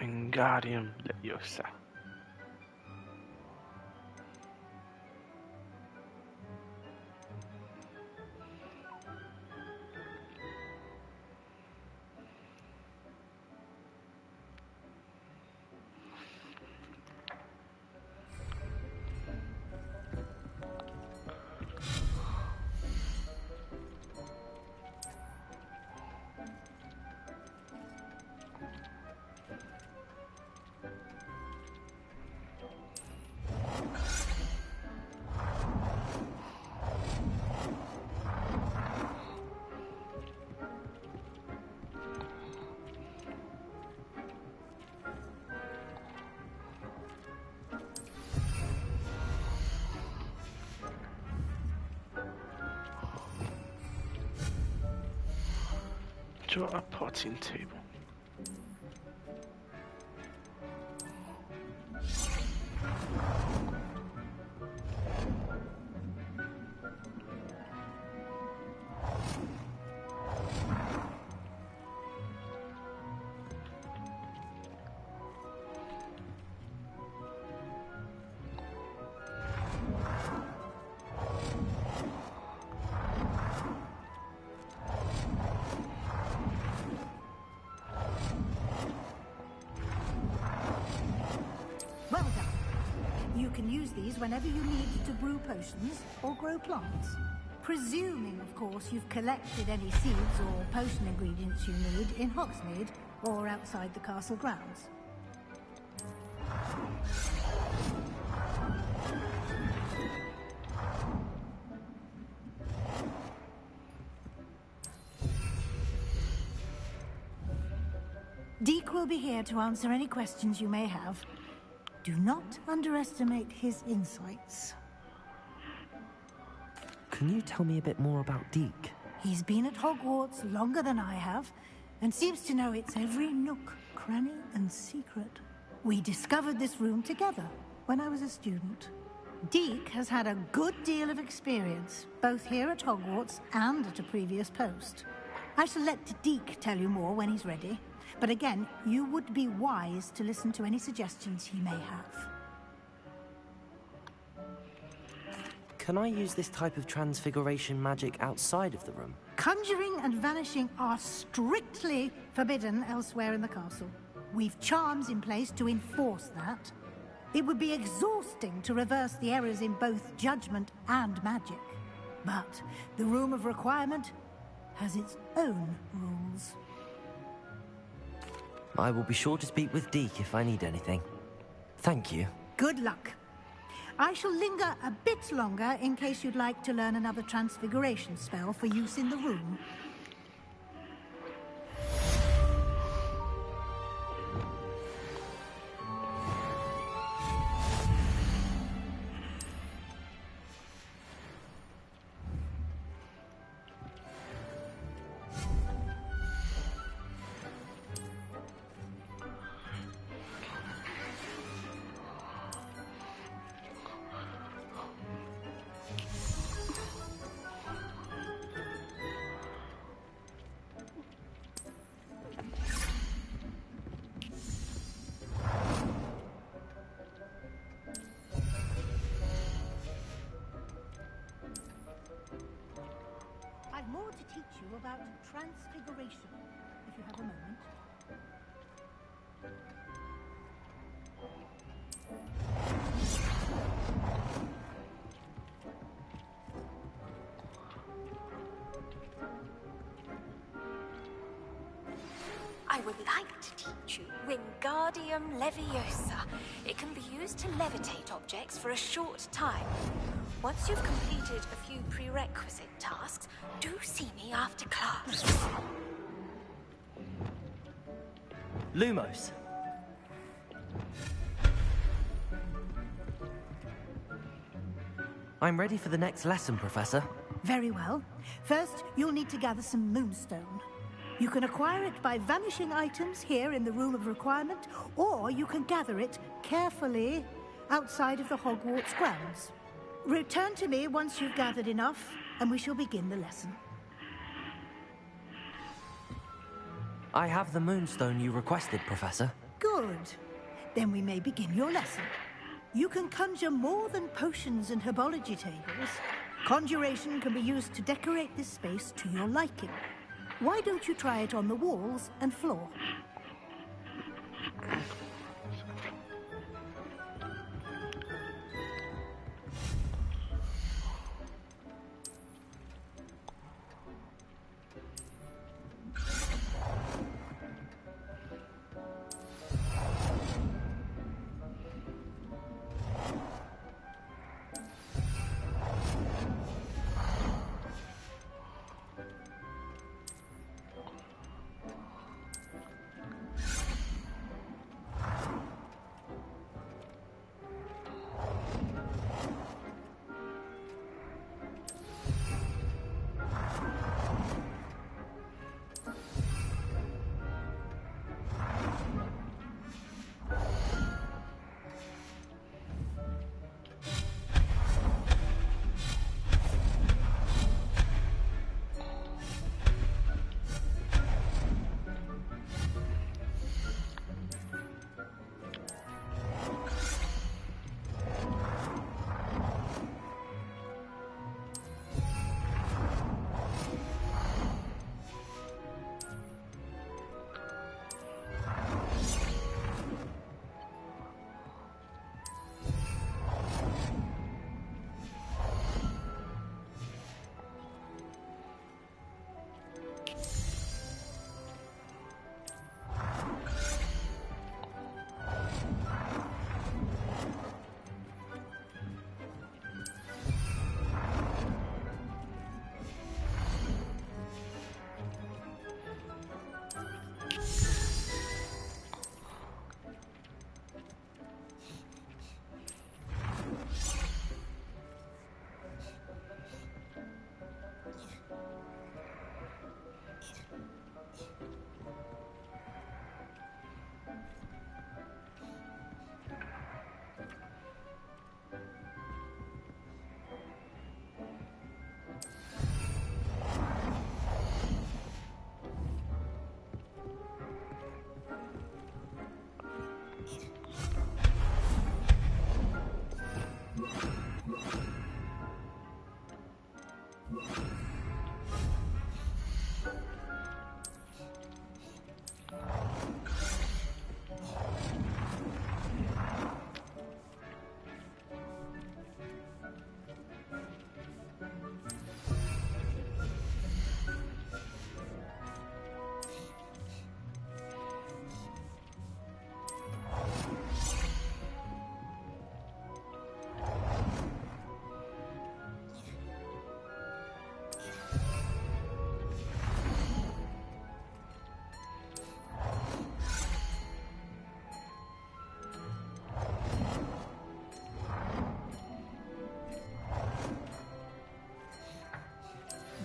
Wingardium Leviosa. Draw a potting table. Well done. You can use these whenever you need to brew potions or grow plants. Presuming, of course, you've collected any seeds or potion ingredients you need in Hogsmeade or outside the castle grounds. Deke will be here to answer any questions you may have. Do not underestimate his insights. Can you tell me a bit more about Deke? He's been at Hogwarts longer than I have, and seems to know its every nook, cranny, and secret. We discovered this room together when I was a student. Deke has had a good deal of experience, both here at Hogwarts and at a previous post. I shall let Deke tell you more when he's ready. But again, you would be wise to listen to any suggestions he may have. Can I use this type of transfiguration magic outside of the room? Conjuring and vanishing are strictly forbidden elsewhere in the castle. We've charms in place to enforce that. It would be exhausting to reverse the errors in both judgment and magic. But the Room of Requirement has its own rules. I will be sure to speak with Deke if I need anything. Thank you. Good luck. I shall linger a bit longer in case you'd like to learn another transfiguration spell for use in the room. I've more to teach you about transfiguration, if you have a moment. I will would like to teach you Wingardium Leviosa. It can be used to levitate objects for a short time. Once you've completed a few prerequisite tasks, do see me after class. Lumos. I'm ready for the next lesson, Professor. Very well. First, you'll need to gather some moonstone. You can acquire it by vanishing items here in the Room of Requirement, or you can gather it carefully outside of the Hogwarts grounds. Return to me once you've gathered enough, and we shall begin the lesson. I have the moonstone you requested, Professor. Good. Then we may begin your lesson. You can conjure more than potions and herbology tables. Conjuration can be used to decorate this space to your liking. Why don't you try it on the walls and floor?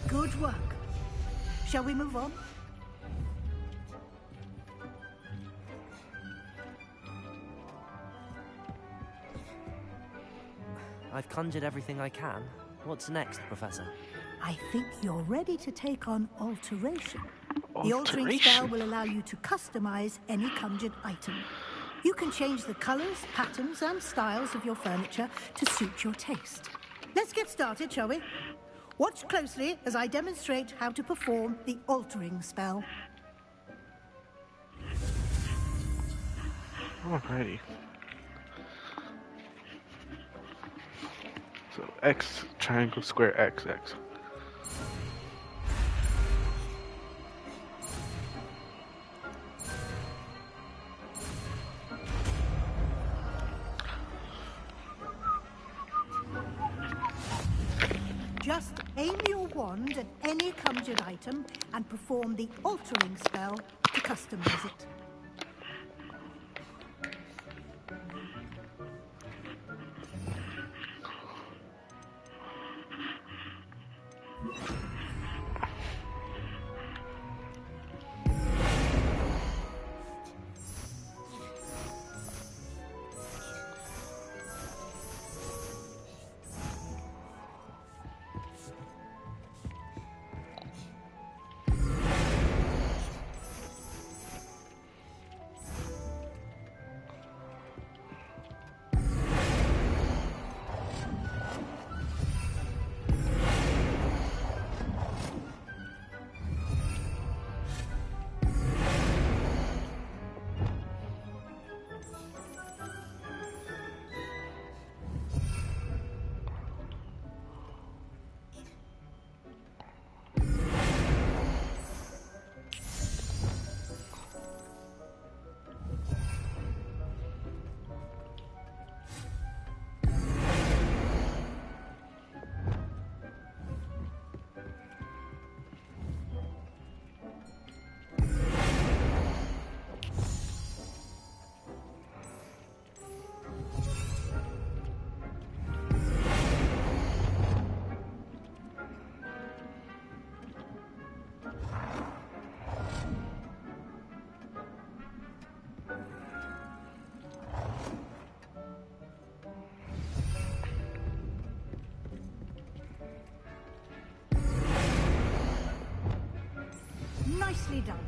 Good work. Shall we move on? I've conjured everything I can. What's next, Professor? I think you're ready to take on alteration. The altering spell will allow you to customize any conjured item. You can change the colors, patterns, and styles of your furniture to suit your taste. Let's get started, shall we? Watch closely as I demonstrate how to perform the altering spell. Alrighty. So X, triangle, square, X, X. Just aim your wand at any conjured item and perform the altering spell to customize it. Nicely done.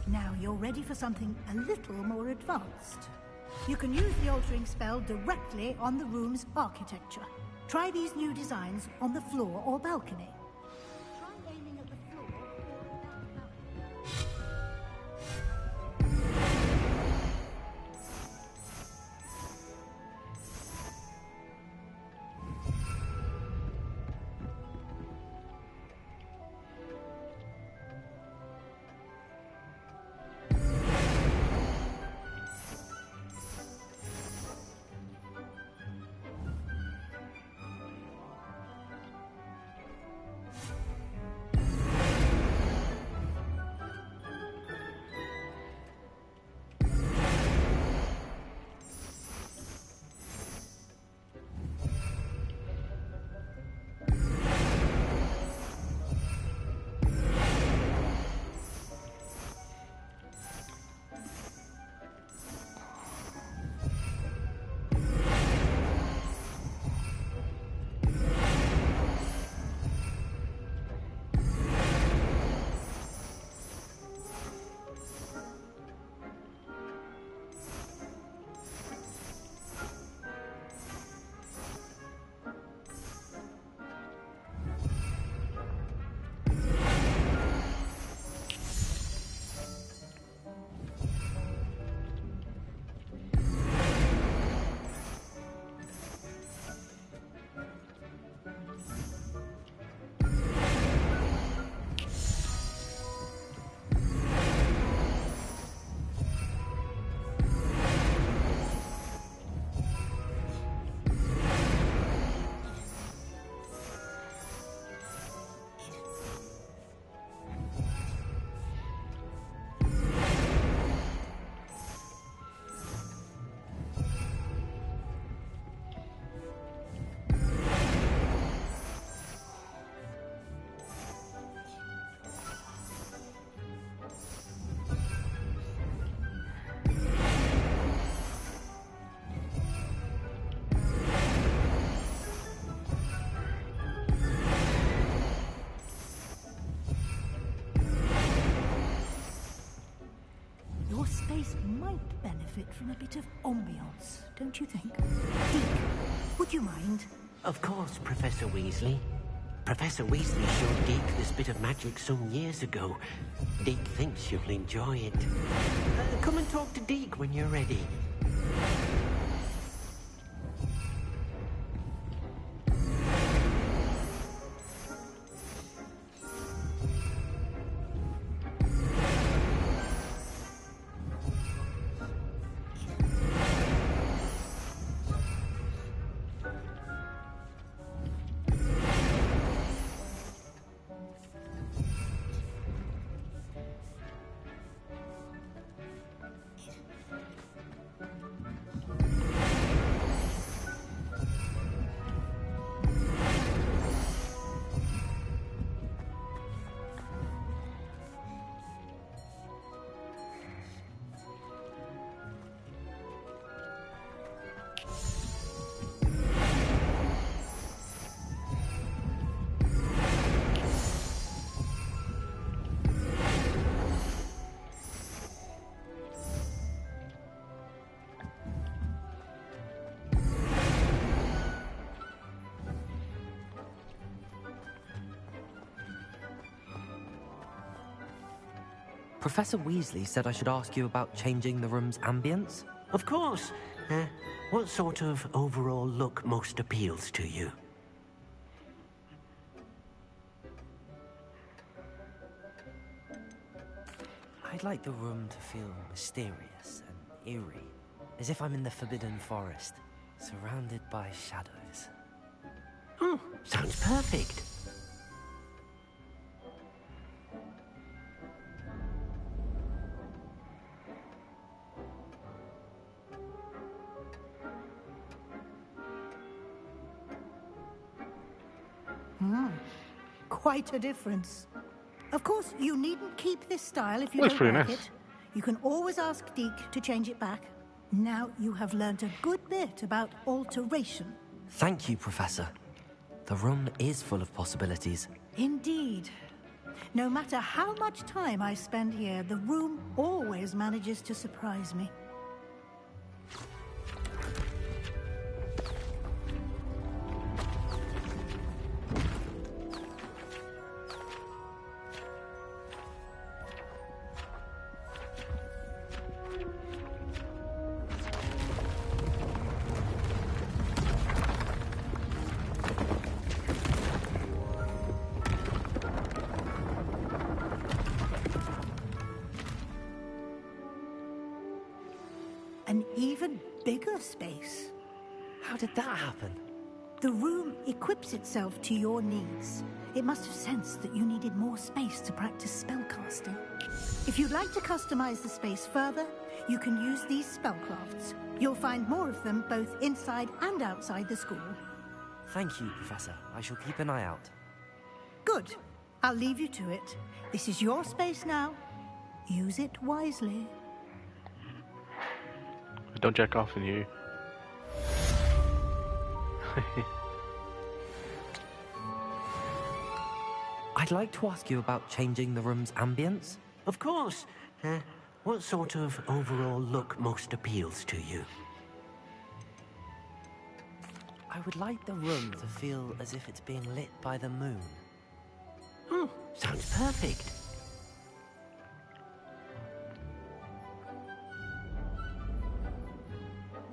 Now you're ready for something a little more advanced. You can use the altering spell directly on the room's architecture. Try these new designs on the floor or balcony. Try aiming at the floor or balcony. Your space might benefit from a bit of ambiance, don't you think? Deke, would you mind? Of course, Professor Weasley. Professor Weasley showed Deke this bit of magic some years ago. Deke thinks you'll enjoy it. Come and talk to Deke when you're ready. Professor Weasley said I should ask you about changing the room's ambience. Of course. What sort of overall look most appeals to you? I'd like the room to feel mysterious and eerie, as if I'm in the Forbidden Forest, surrounded by shadows. Oh, sounds perfect. Quite a difference. Of course, you needn't keep this style if you Looks don't pretty like nice. it. You can always ask Deke to change it back. Now you have learnt a good bit about alteration. Thank you, Professor. The room is full of possibilities. Indeed. No matter how much time I spend here, the room always manages to surprise me. An even bigger space. How did that happen? The room equips itself to your needs. It must have sensed that you needed more space to practice spellcasting. If you'd like to customize the space further, you can use these spellcrafts. You'll find more of them both inside and outside the school. Thank you, Professor. I shall keep an eye out. Good. I'll leave you to it. This is your space now. Use it wisely. Don't jack off in you. I'd like to ask you about changing the room's ambience. Of course. What sort of overall look most appeals to you? I would like the room to feel as if it's being lit by the moon. Oh, sounds perfect.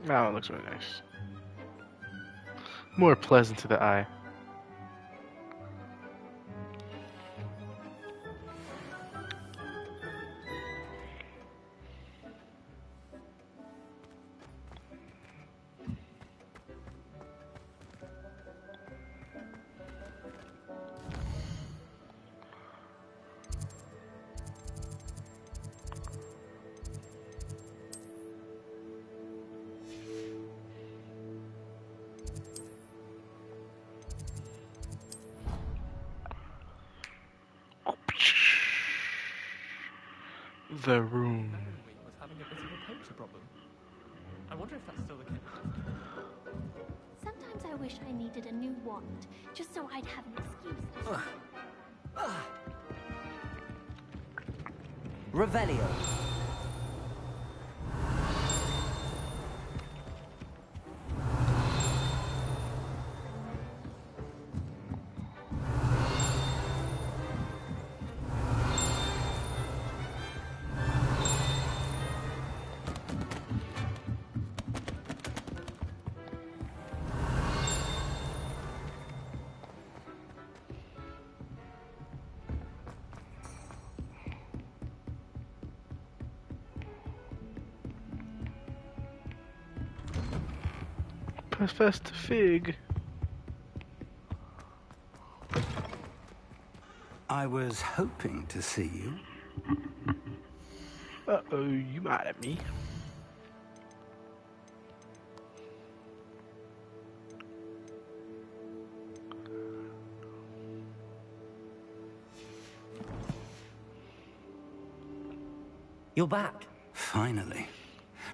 Oh, it looks really nice. More pleasant to the eye. The room. Was having a bit of a poacher problem. I wonder if that's still the case. Sometimes I wish I needed a new wand, just so I'd have an excuse. Revelio. Professor Fig. I was hoping to see you. Uh-oh, you mad at me? You're back. Finally.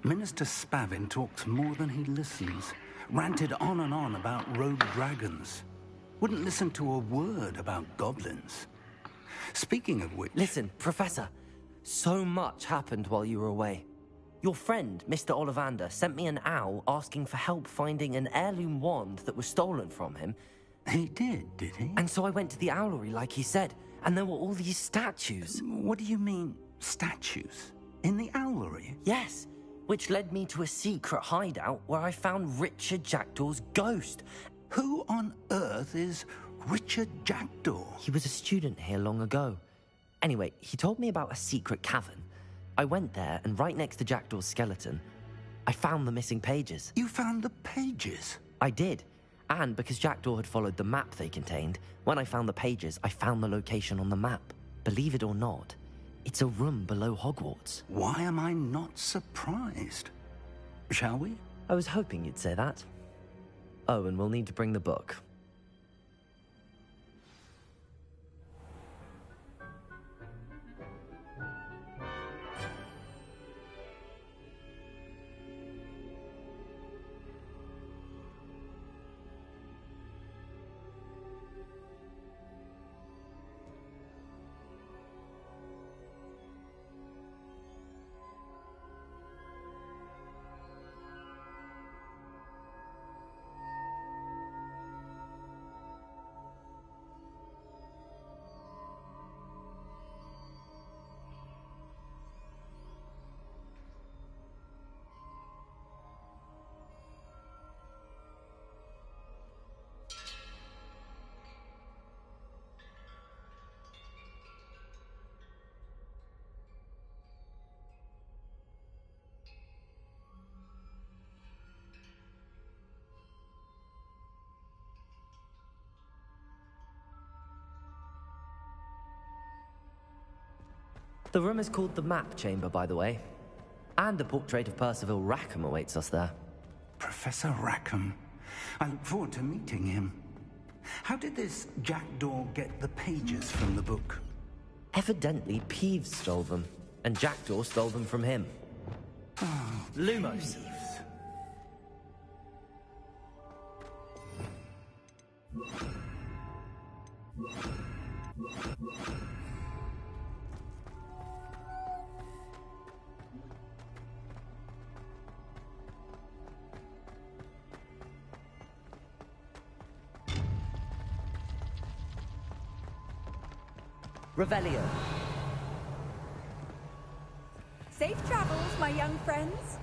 Minister Spavin talks more than he listens. Ranted on and on about rogue dragons. Wouldn't listen to a word about goblins. Speaking of which... Listen, Professor. So much happened while you were away. Your friend, Mr. Ollivander, sent me an owl asking for help finding an heirloom wand that was stolen from him. He did he? And so I went to the owlery like he said, and there were all these statues. What do you mean? statues in the owlery? Yes, which led me to a secret hideout where I found Richard Jackdaw's ghost. Who on earth is Richard Jackdaw? He was a student here long ago. Anyway, he told me about a secret cavern. I went there, and right next to Jackdaw's skeleton, I found the missing pages. You found the pages? I did. And because Jackdaw had followed the map they contained, when I found the pages, I found the location on the map. Believe it or not, it's a room below Hogwarts. Why am I not surprised? Shall we? I was hoping you'd say that. Oh, and we'll need to bring the book. The room is called the Map Chamber, by the way. And a portrait of Percival Rackham awaits us there. Professor Rackham. I look forward to meeting him. How did this Jackdaw get the pages from the book? Evidently, Peeves stole them, and Jackdaw stole them from him. Oh, Lumos. Revelio. Safe travels, my young friends.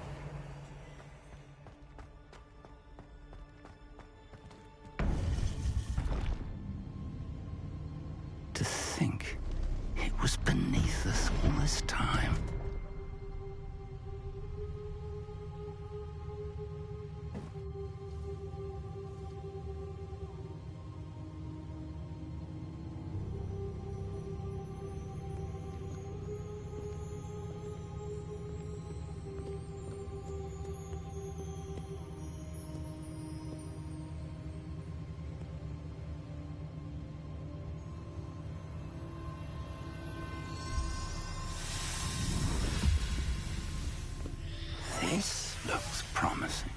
To think it was beneath us all this time. This looks promising.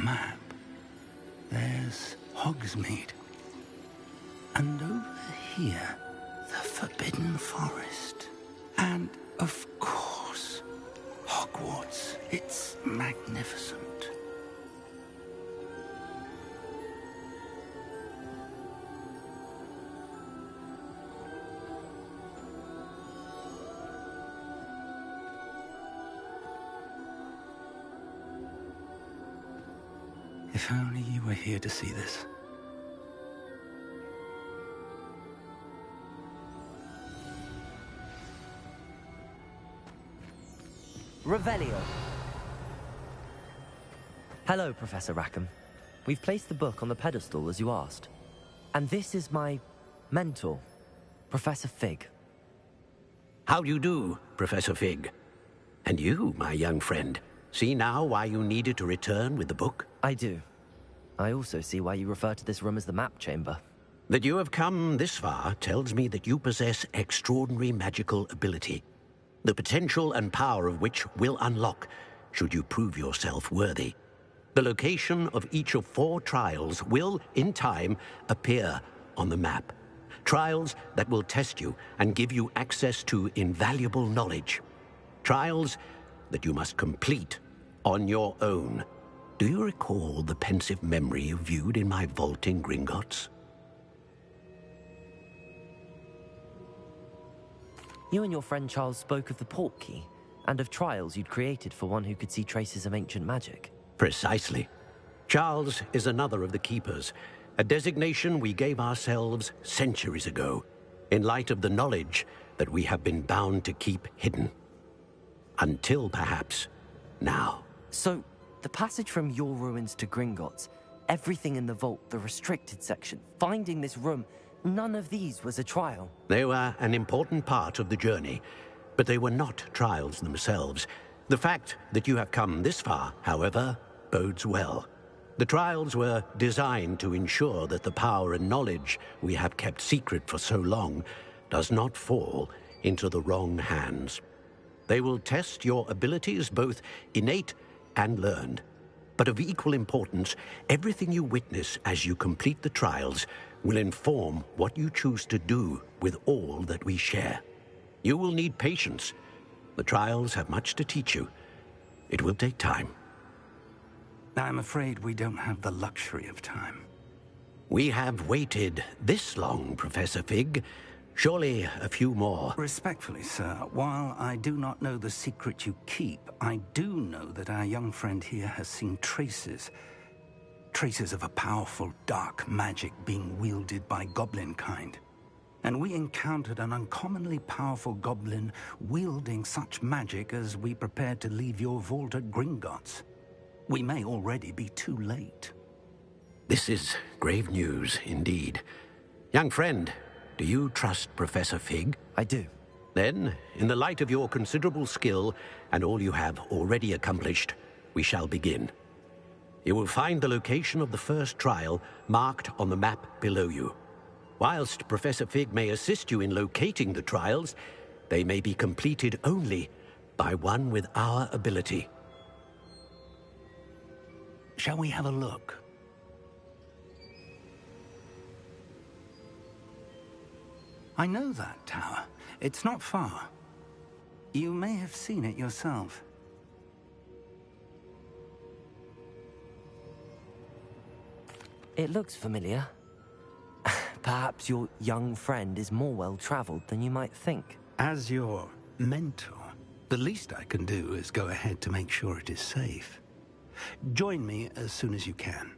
Map. There's Hogsmeade. And over here, the Forbidden Forest. And, of course, Hogwarts. It's magnificent. If only you were here to see this. Revelio. Hello, Professor Rackham. We've placed the book on the pedestal, as you asked. And this is my mentor, Professor Fig. How do you do, Professor Fig? And you, my young friend, see now why you needed to return with the book? I do. I also see why you refer to this room as the Map Chamber. That you have come this far tells me that you possess extraordinary magical ability, the potential and power of which will unlock should you prove yourself worthy. The location of each of 4 trials will, in time, appear on the map. Trials that will test you and give you access to invaluable knowledge. Trials that you must complete on your own. Do you recall the pensive memory you viewed in my vault in Gringotts? You and your friend Charles spoke of the port key, and of trials you'd created for one who could see traces of ancient magic. Precisely. Charles is another of the Keepers, a designation we gave ourselves centuries ago, in light of the knowledge that we have been bound to keep hidden. Until, perhaps, now. So, the passage from your ruins to Gringotts, everything in the vault, the restricted section, finding this room, none of these was a trial. They were an important part of the journey, but they were not trials themselves. The fact that you have come this far, however, bodes well. The trials were designed to ensure that the power and knowledge we have kept secret for so long does not fall into the wrong hands. They will test your abilities, both innate and learned. But of equal importance, everything you witness as you complete the trials will inform what you choose to do with all that we share. You will need patience. The trials have much to teach you. It will take time. I'm afraid we don't have the luxury of time. We have waited this long, Professor Fig. Surely a few more. Respectfully, sir, while I do not know the secret you keep, I do know that our young friend here has seen traces of a powerful dark magic being wielded by goblin kind. And we encountered an uncommonly powerful goblin wielding such magic as we prepared to leave your vault at Gringotts. We may already be too late. This is grave news indeed. Young friend, do you trust Professor Fig? I do. Then, in the light of your considerable skill and all you have already accomplished, we shall begin. You will find the location of the first trial marked on the map below you. Whilst Professor Fig may assist you in locating the trials, they may be completed only by one with our ability. Shall we have a look? I know that tower. It's not far. You may have seen it yourself. It looks familiar. Perhaps your young friend is more well-traveled than you might think. As your mentor, the least I can do is go ahead to make sure it is safe. Join me as soon as you can.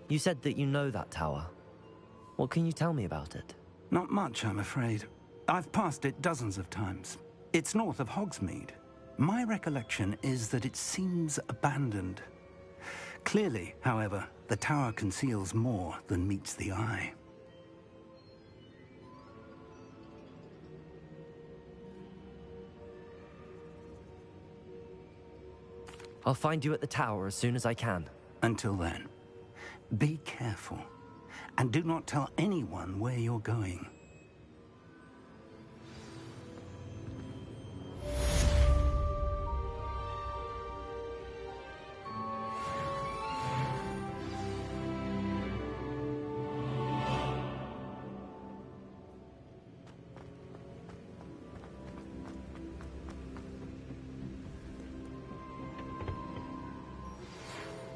You said that you know that tower. What can you tell me about it? Not much, I'm afraid. I've passed it dozens of times. It's north of Hogsmeade. My recollection is that it seems abandoned. Clearly, however, the tower conceals more than meets the eye. I'll find you at the tower as soon as I can. Until then, be careful, and do not tell anyone where you're going.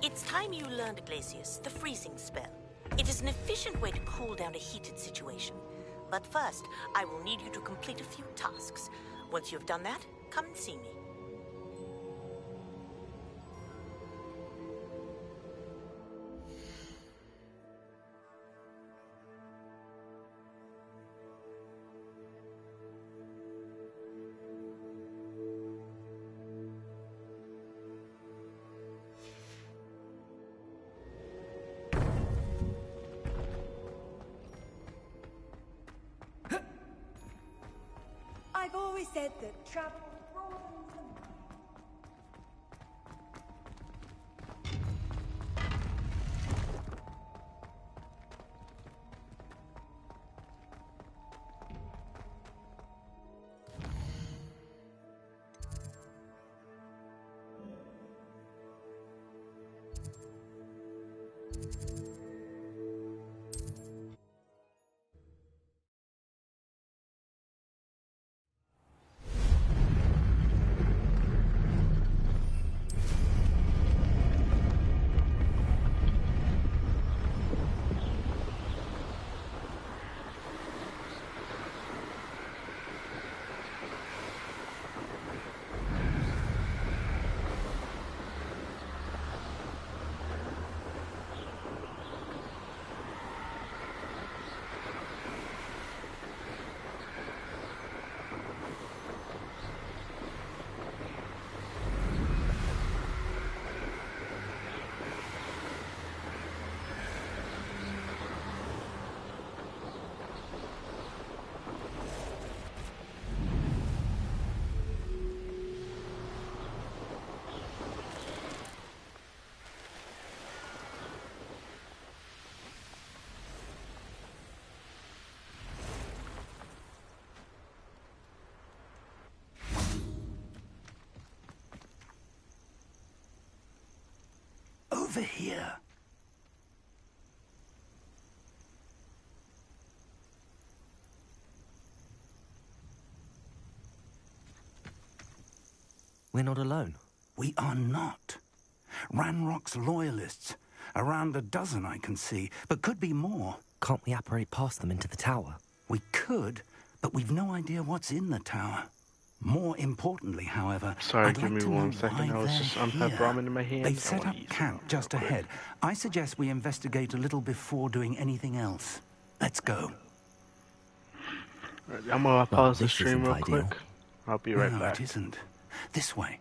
It's time you learned, Glacius, the freezing spell. It is an efficient way to cool down a heated situation. But first, I will need you to complete a few tasks. Once you've done that, come and see me. I've always said that travel broadens the mind. Over here. We're not alone. We are not. Ranrock's loyalists. Around a dozen I can see, but could be more. Can't we apparate past them into the tower? We could, but we've no idea what's in the tower. More importantly, however, Sorry, I'd give like me to know 1 second. why I was they're just have here. ramen in my hand. They've I set wanna up eat some camp ramen just real quick. ahead. I suggest we investigate a little before doing anything else. Let's go. Alright, I'm gonna pause the this stream isn't real ideal. quick. I'll be right No, back. it isn't. This way.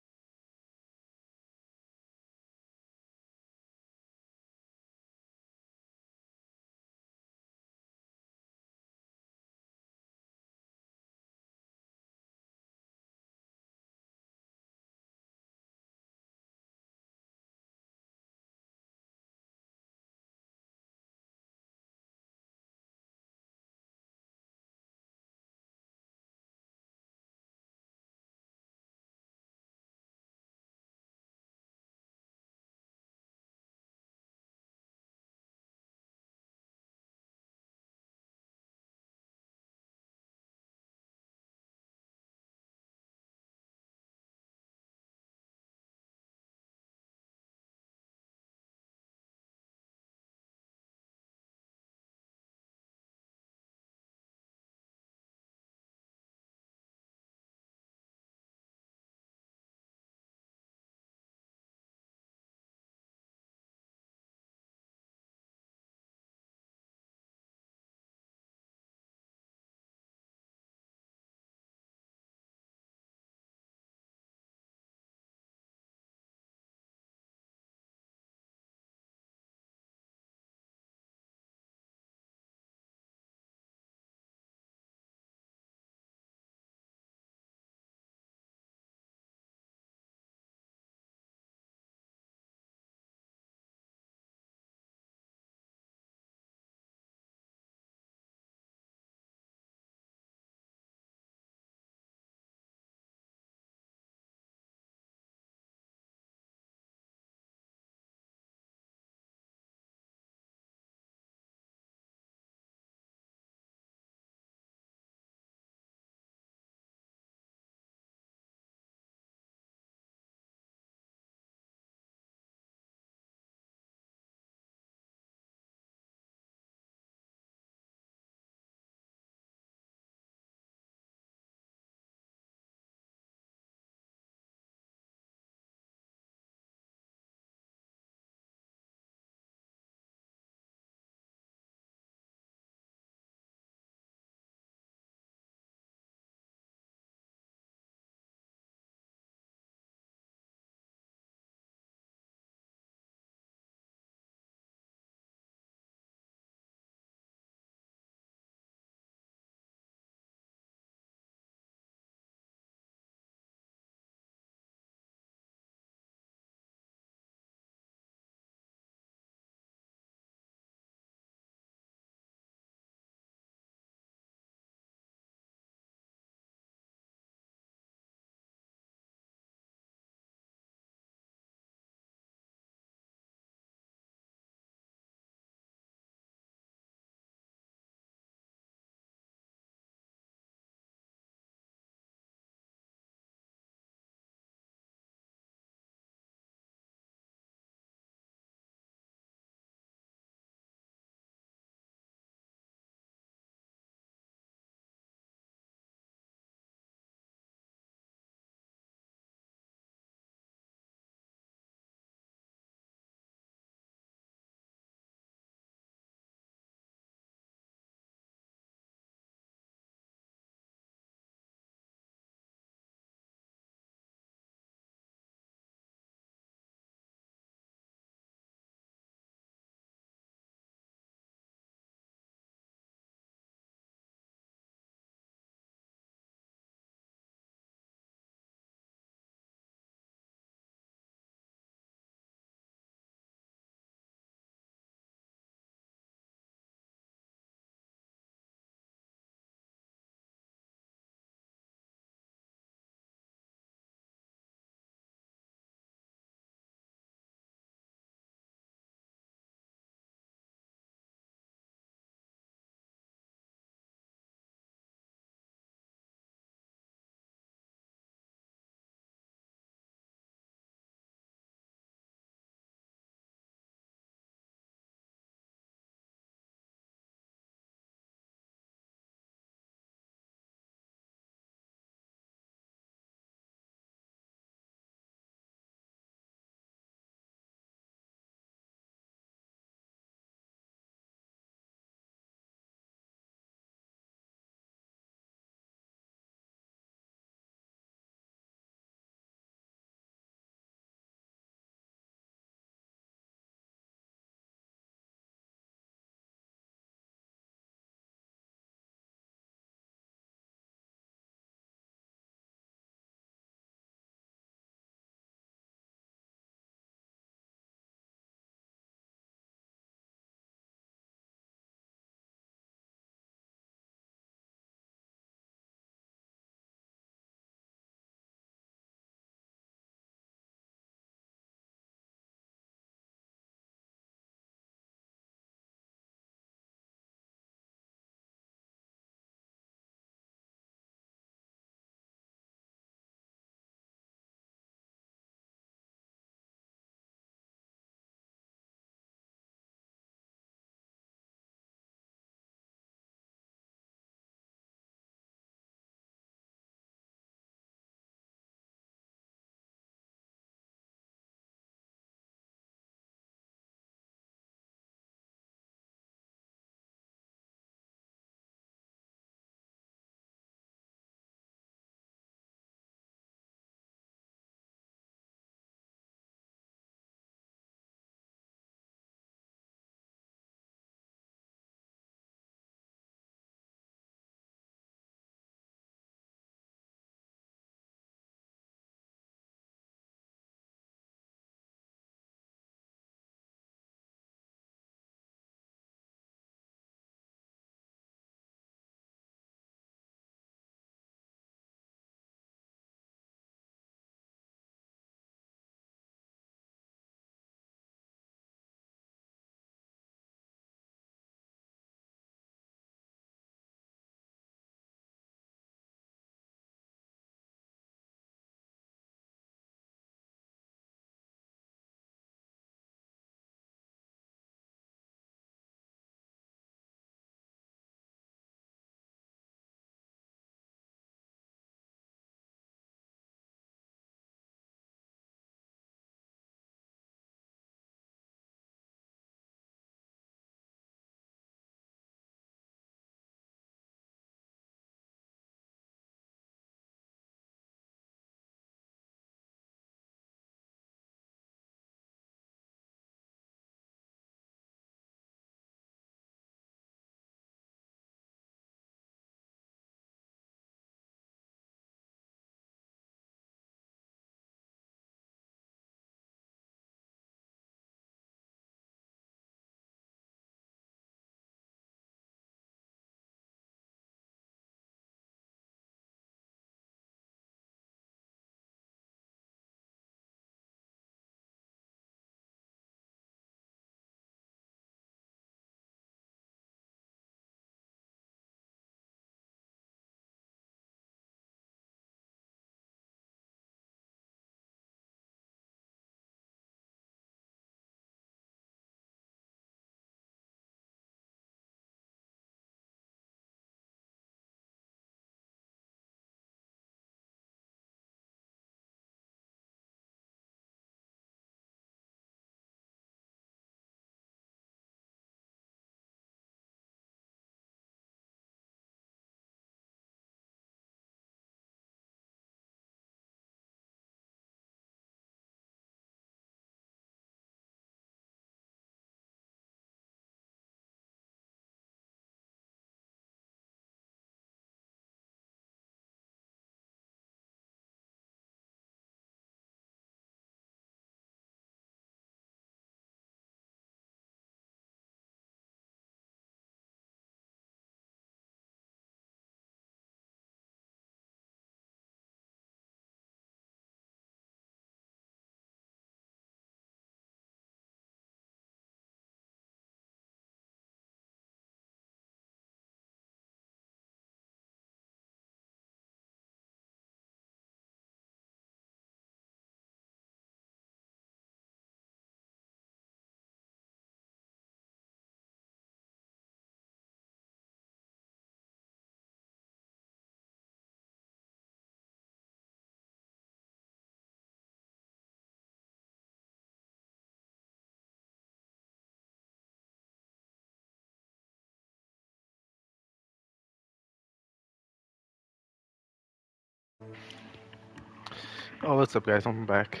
Oh, what's up, guys? I'm back.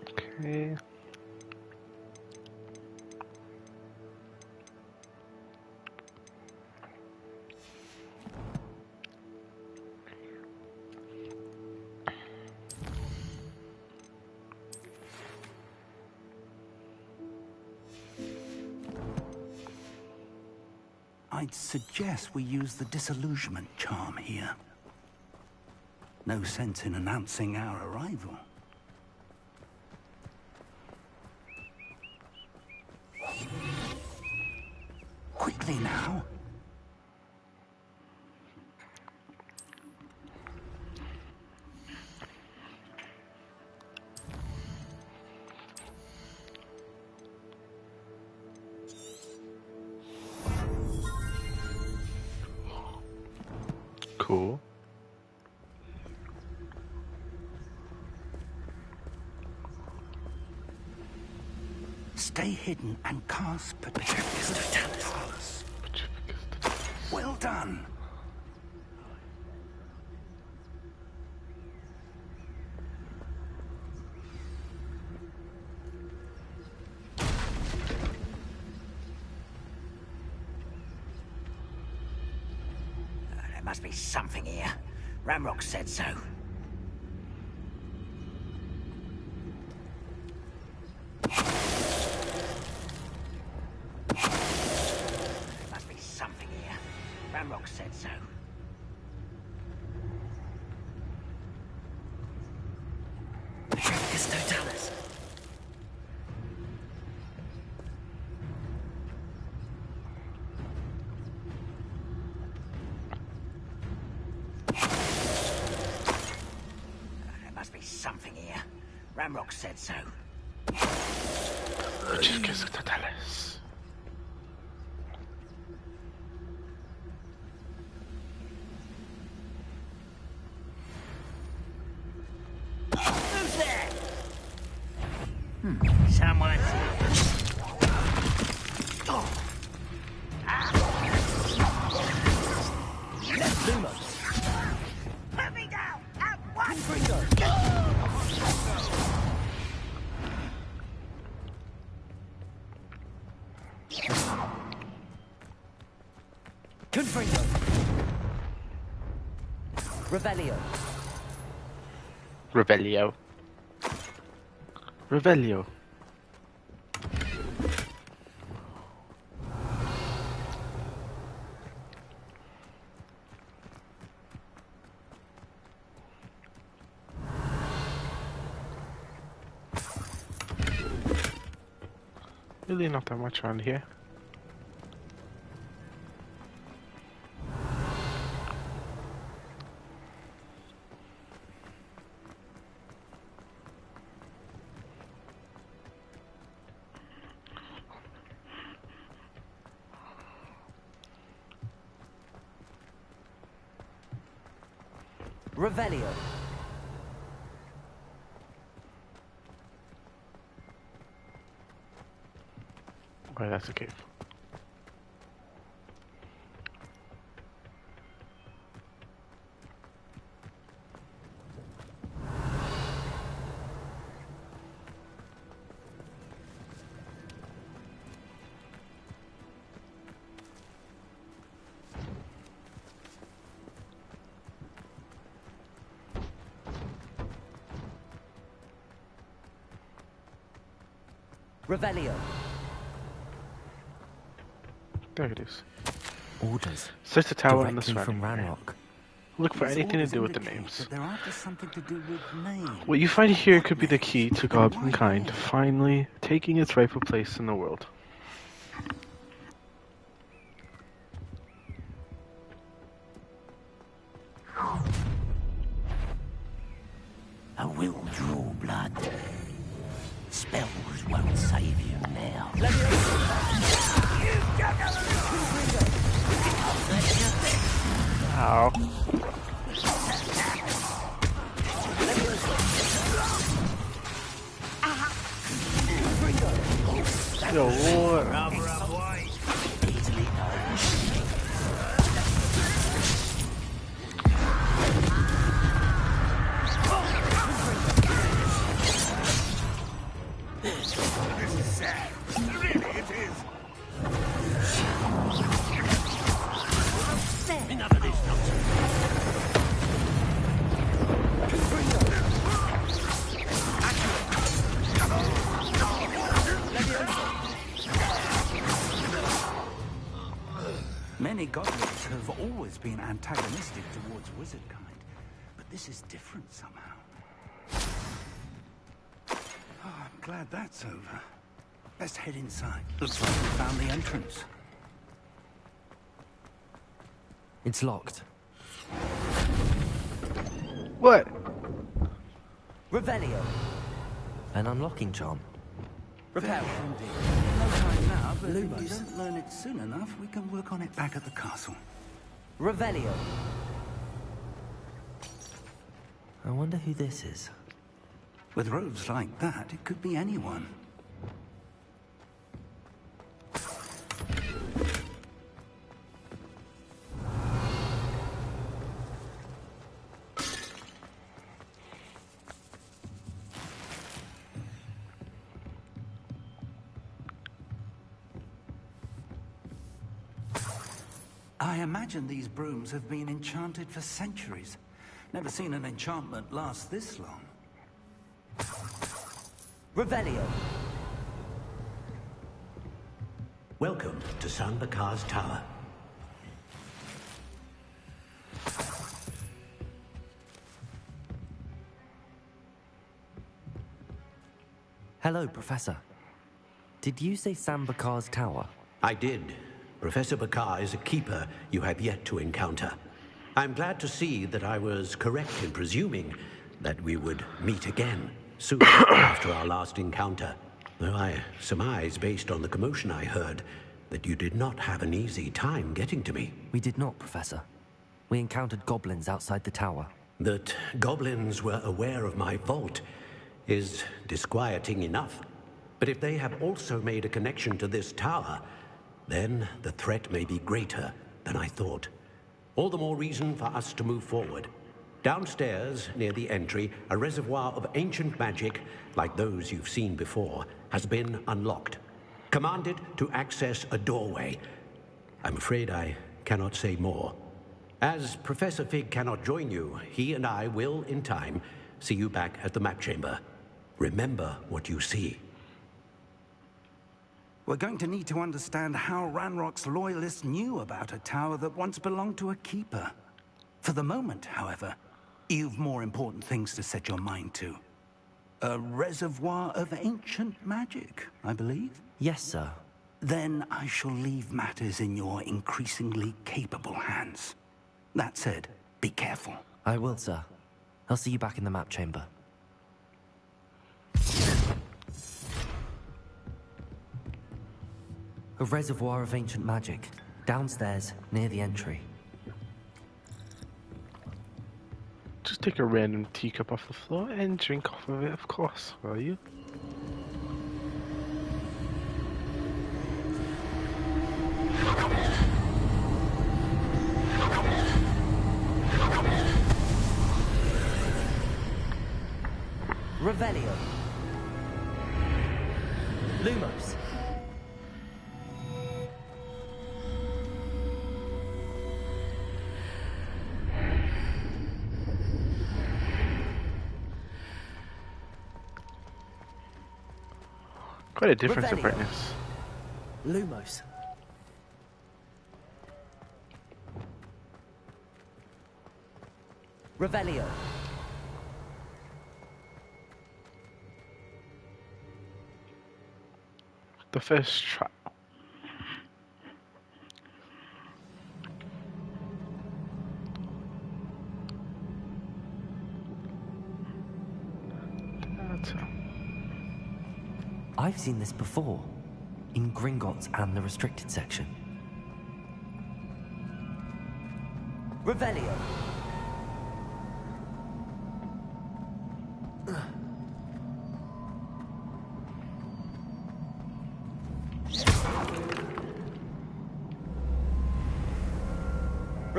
Okay. I'd suggest we use the disillusionment charm here. No sense in announcing our arrival. Quickly now. Cool. Stay hidden and cast Petrificus Totalis. Well done. There must be something here. Ramrock said so. There must be something here. Ramrock said so. Petrificus Totalis. There must be something here. Ramrock said so. Petrificus Totalis. Who's there? Someone's here. Oh. Let's Lumo. Put me down at once! Confringo. Revelio. Revelio. Revelio. Really not that much around here. Revelio. Oh, that's a cave. Revelio. There it is. Orders. Search the tower and the Directly from surrounding area. Ranrock. Look for These anything to orders do with the indicate names. that they're after something to do with names. What you find here could be the key to Goblin kind finally taking its rightful place in the world. I will draw blood. Spells won't save you now. Ow. Yo, what? This is sad. Really, it is. Enough of this nonsense. Many goblins have always been antagonistic towards wizard kind, but this is different somehow. Oh, I'm glad that's over. Let's head inside. Looks like we found the entrance. It's locked. What? Revelio. An unlocking charm. Repair. No time now, but if you don't learn it soon enough, we can work on it back at the castle. Revelio. I wonder who this is. With robes like that, it could be anyone. I imagine these brooms have been enchanted for centuries. Never seen an enchantment last this long. Revelio. Welcome to San Bakar's Tower. Hello, Professor. Did you say Sam Bakar's tower? I did. Professor Bakar is a keeper you have yet to encounter. I'm glad to see that I was correct in presuming that we would meet again soon after our last encounter. Though I surmise, based on the commotion I heard, that you did not have an easy time getting to me. We did not, Professor. We encountered goblins outside the tower. That goblins were aware of my vault is disquieting enough. But if they have also made a connection to this tower, then the threat may be greater than I thought. All the more reason for us to move forward. Downstairs, near the entry, a reservoir of ancient magic, like those you've seen before, has been unlocked. Commanded to access a doorway. I'm afraid I cannot say more. As Professor Fig cannot join you, he and I will, in time, see you back at the map chamber. Remember what you see. We're going to need to understand how Ranrock's loyalists knew about a tower that once belonged to a keeper. For the moment, however, you've more important things to set your mind to. A reservoir of ancient magic, I believe? Yes, sir. Then I shall leave matters in your increasingly capable hands. That said, be careful. I will, sir. I'll see you back in the map chamber. A reservoir of ancient magic, downstairs, near the entry. Just take a random teacup off the floor and drink off of it, of course, will you? Revelio. Lumos. Quite a difference in Revelio. brightness. Lumos. Revelio. The first try. I've seen this before, in Gringotts and the restricted section. Revelio.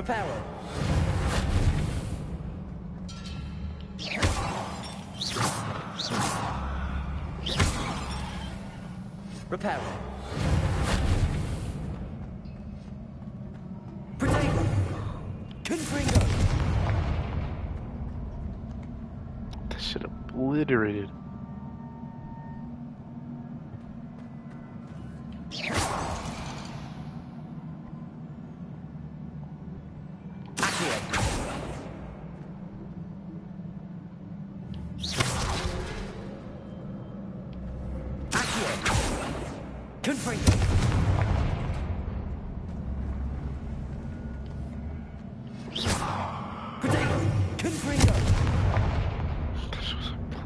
Reparo. Reparo. Protego. Confringo. That shit obliterated.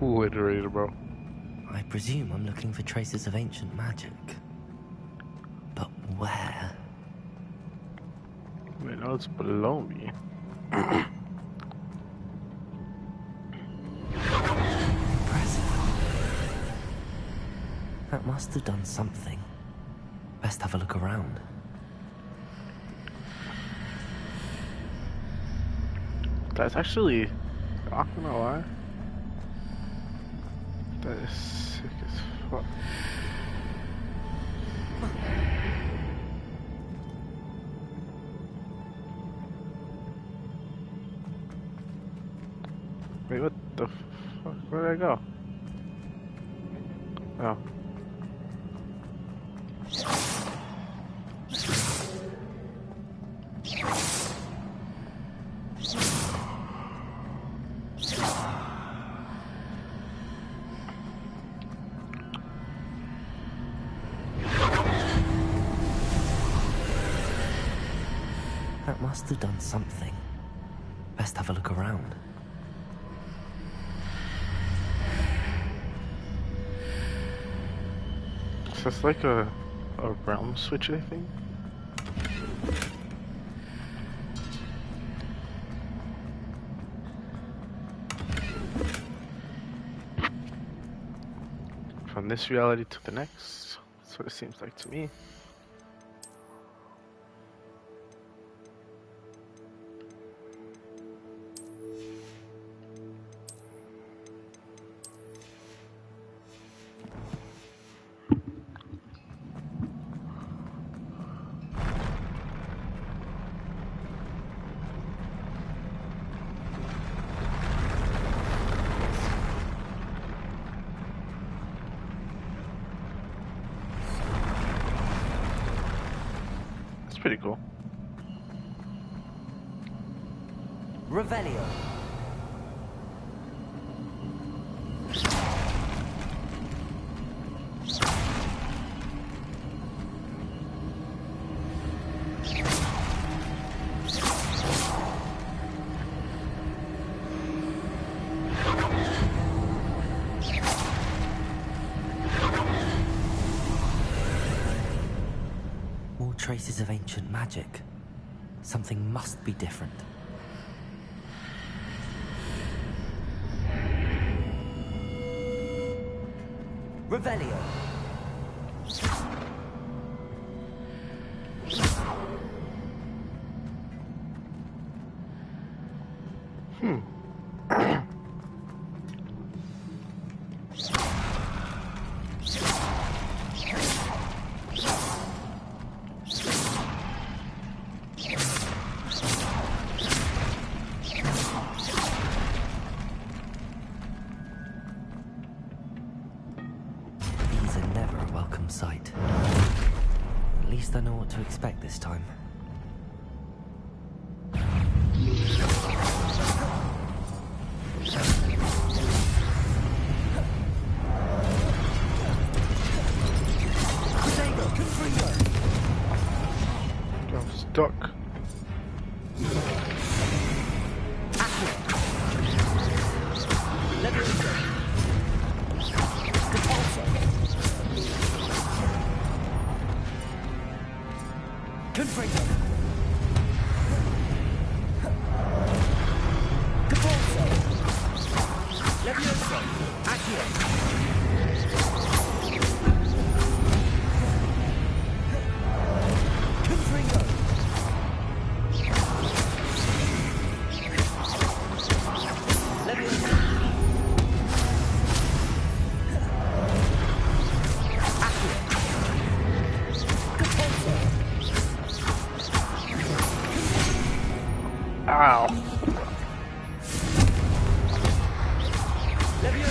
Obliterated, bro. I presume I'm looking for traces of ancient magic. But where? Wait, no, it's below me. That must have done something. Best have a look around. That's actually, not gonna lie, that is sick as fuck. Wait, what the fuck? Where'd I go? Oh. That must have done something. Best have a look around. So it's like a realm switch, I think. From this reality to the next. That's what it seems like to me. Pretty cool. Revelio. Traces of ancient magic. Something must be different. Revelio. Sight. At least I know what to expect this time. I'm stuck.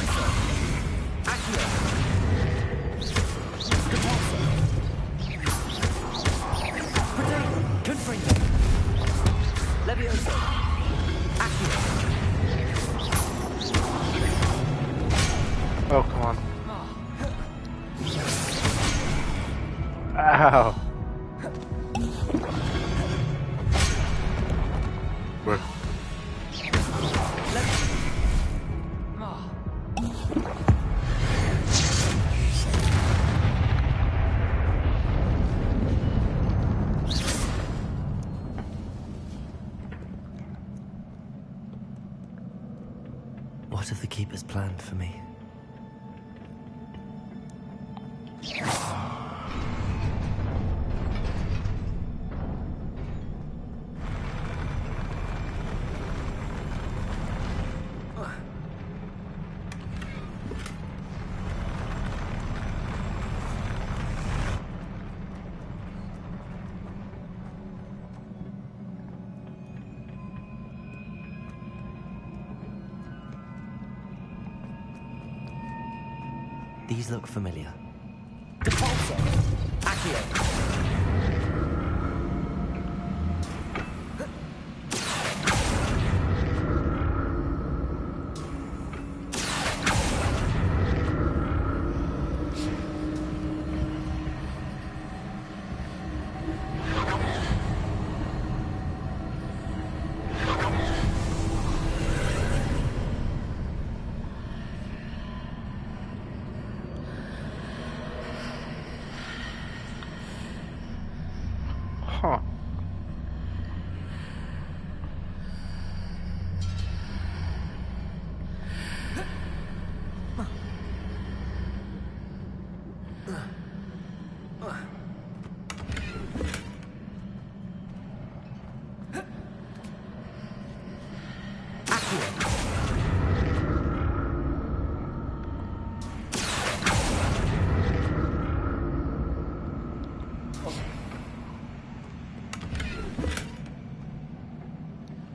Leviosa! Accio! Repulsor! Potato! Confringo! Leviosa! Accio! Oh, come on. Ow. Work. What have the Keepers planned for me? These look familiar. Repulsor! Accio! Huh.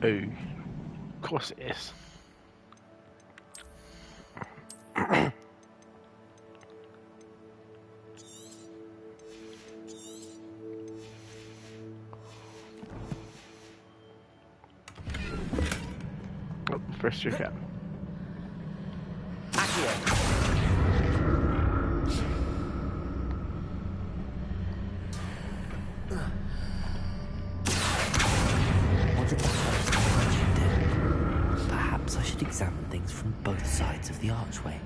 Oh, of course it is. Oh, first your cap. What did that person magic do? Perhaps I should examine things from both sides of the archway.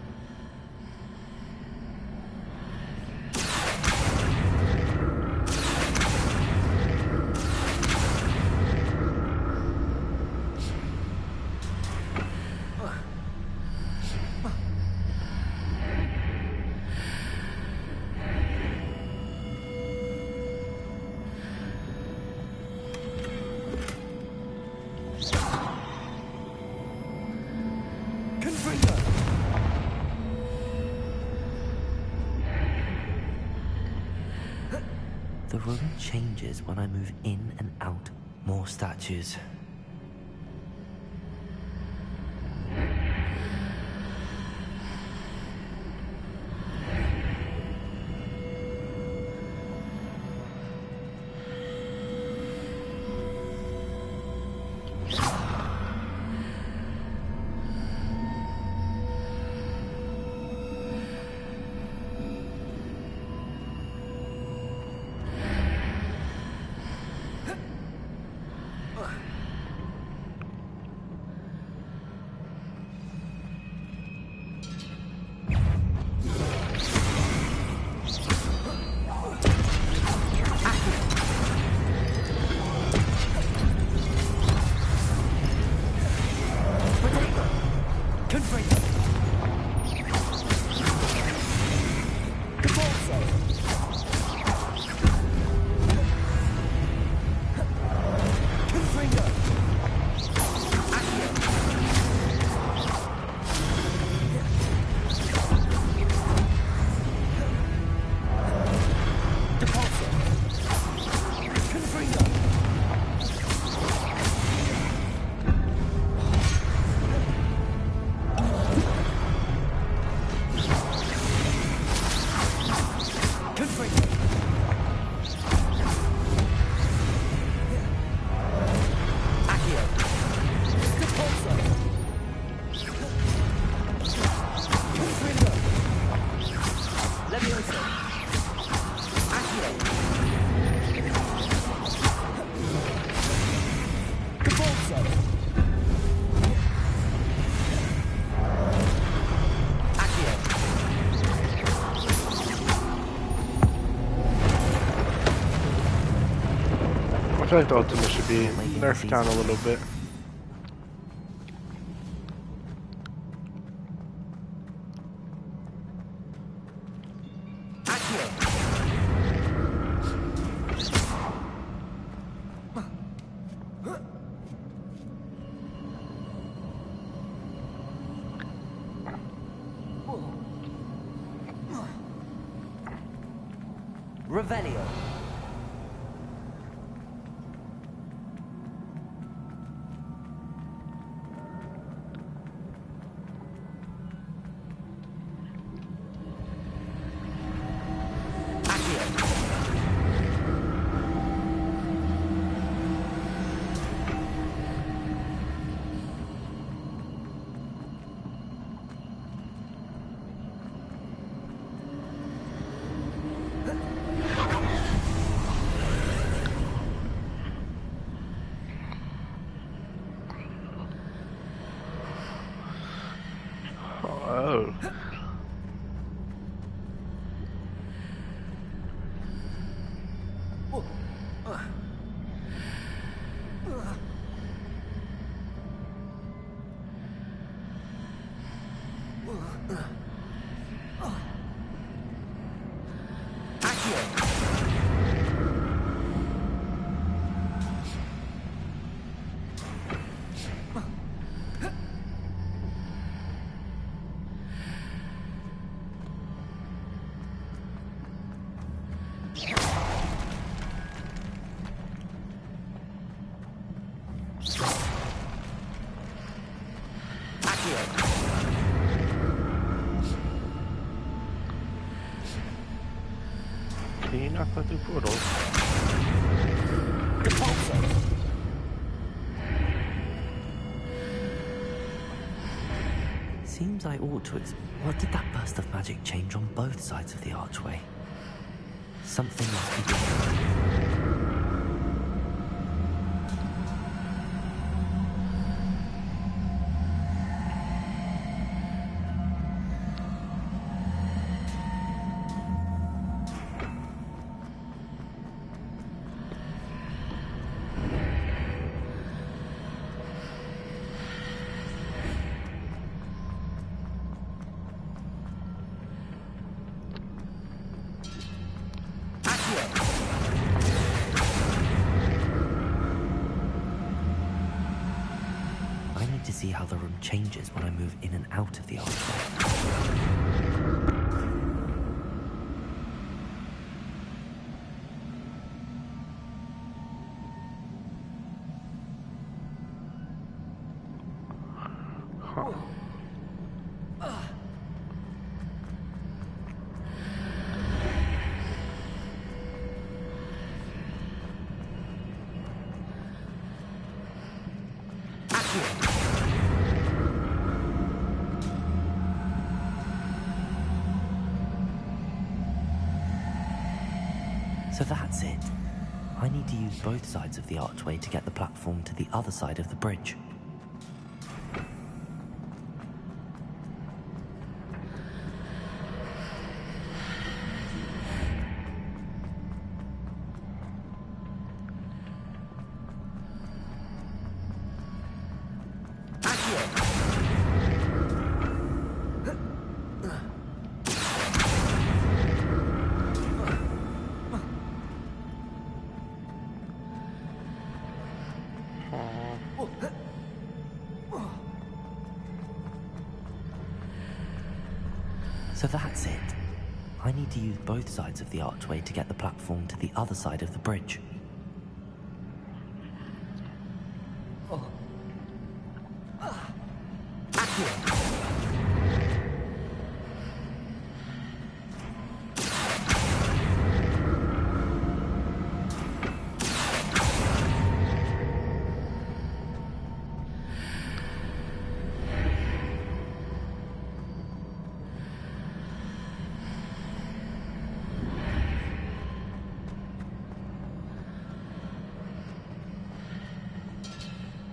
The room changes when I move in and out. More statues. feel like the ultimate should be nerfed down a little bit. Revelio. Oh. Can you not go through portals? Seems I ought to What did that burst of magic change on both sides of the archway? Something must be different. See how the room changes when I move in and out of the archway. So that's it. I need to use both sides of the archway to get the platform to the other side of the bridge. So that's it. I need to use both sides of the archway to get the platform to the other side of the bridge.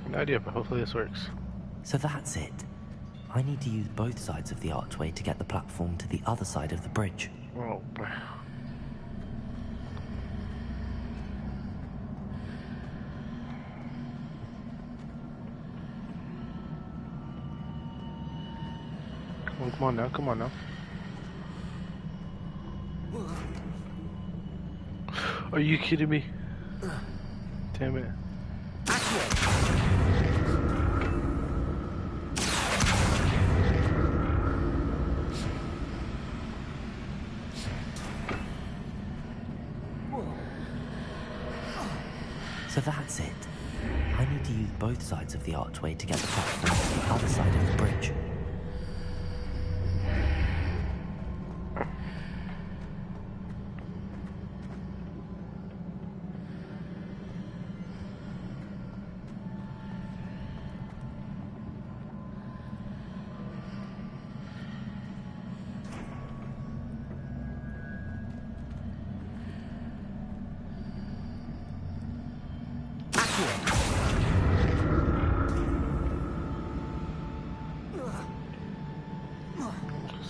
No idea, but hopefully this works. So that's it. I need to use both sides of the archway to get the platform to the other side of the bridge. Oh, Come on now, come on now. Are you kidding me? Damn it. So that's it. I need to use both sides of the archway to get the platform to the other side of the bridge.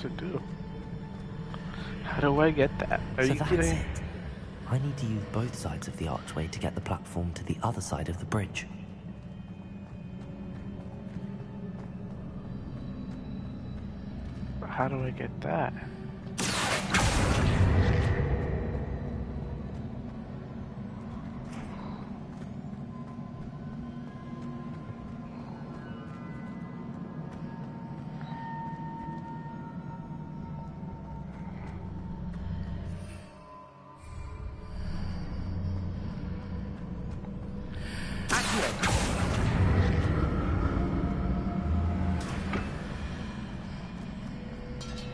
What's it do? How do I get that? Are So you that's kidding? it. I need to use both sides of the archway to get the platform to the other side of the bridge. How do I get that?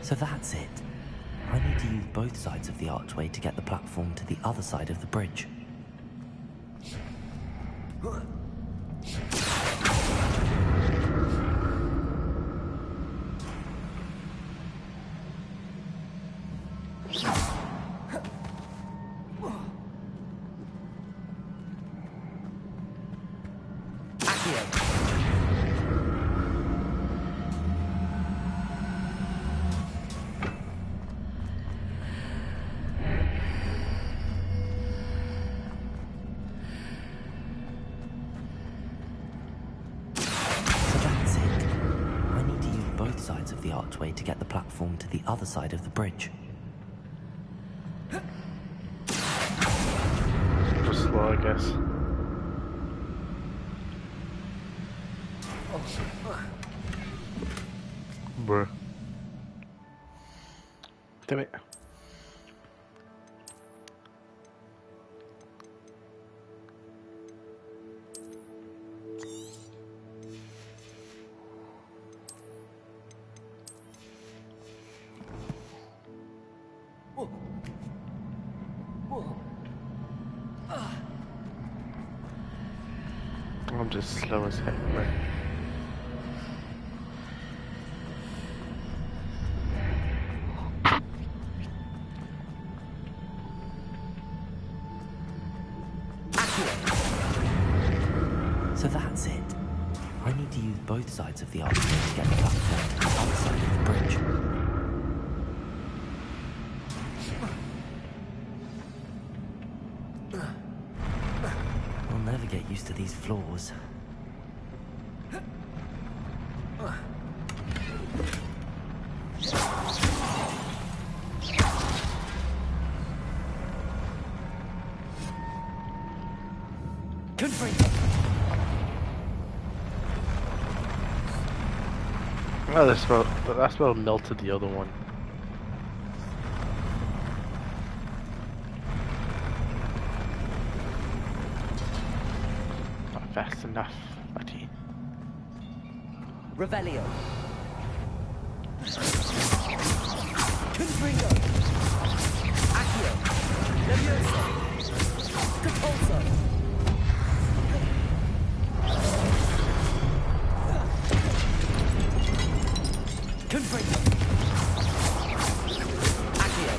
So that's it. I need to use both sides of the archway to get the platform to the other side of the bridge. Sides of the archway to get the platform to the other side of the bridge. Just slow, I guess. Bruh. Damn it. I'm just slow as heck, man. So that's it. I need to use both sides of the archway to get the platform to the other side of the bridge. I'll never get used to these floors. Oh, that spell melted the other one. Not fast enough, buddy. Revelio. Confringo. Accio. Leviosa. Capulso. Confringo. Accio.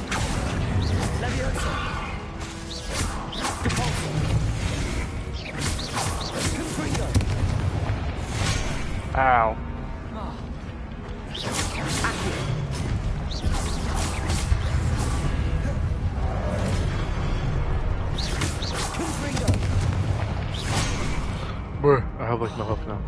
Leviosa. Capulso. Confringo. Ow. Bruh, I have like no health now.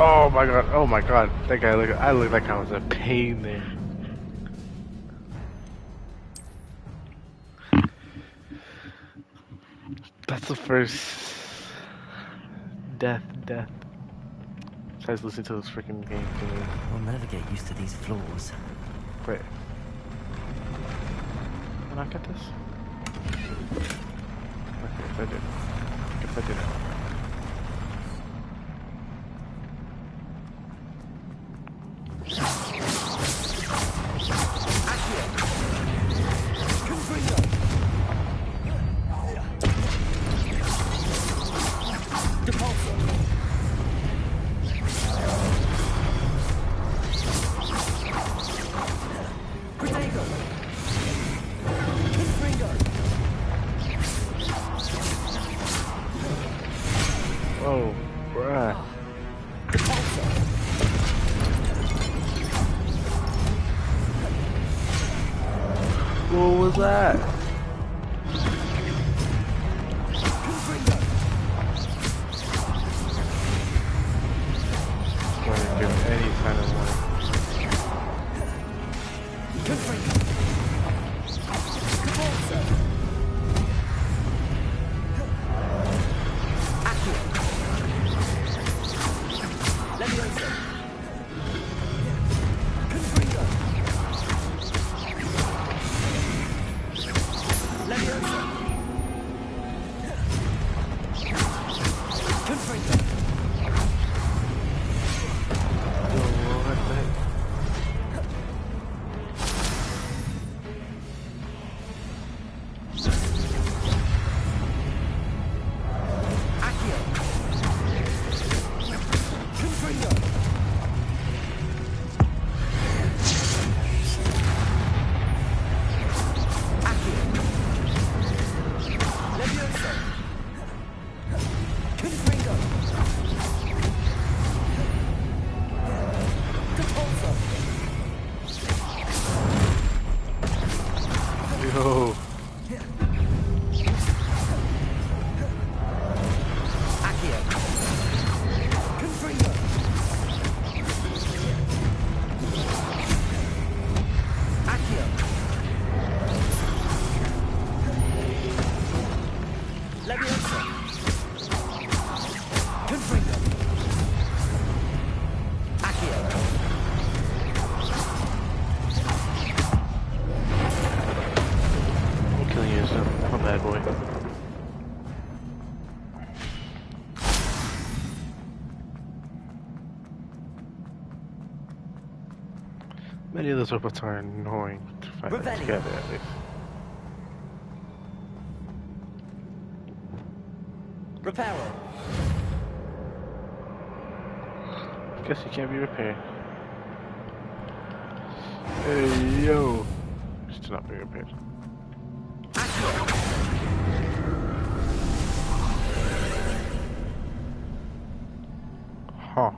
Oh my god, oh my god. That guy I look like I was a pain there. That's the first death. Besides listening to this freaking game thing. I'll never get used to these floors. Wait. Can I get this? Okay, if I did. If I did it. Oh, bruh. What was that? Can't give any kind of warning. Yo. I'm killing you, so I'm a bad boy. Many of those robots are annoying to find together at least. Reparo. Guess you can't be repaired. Hey yo, still not being repaired. Huh.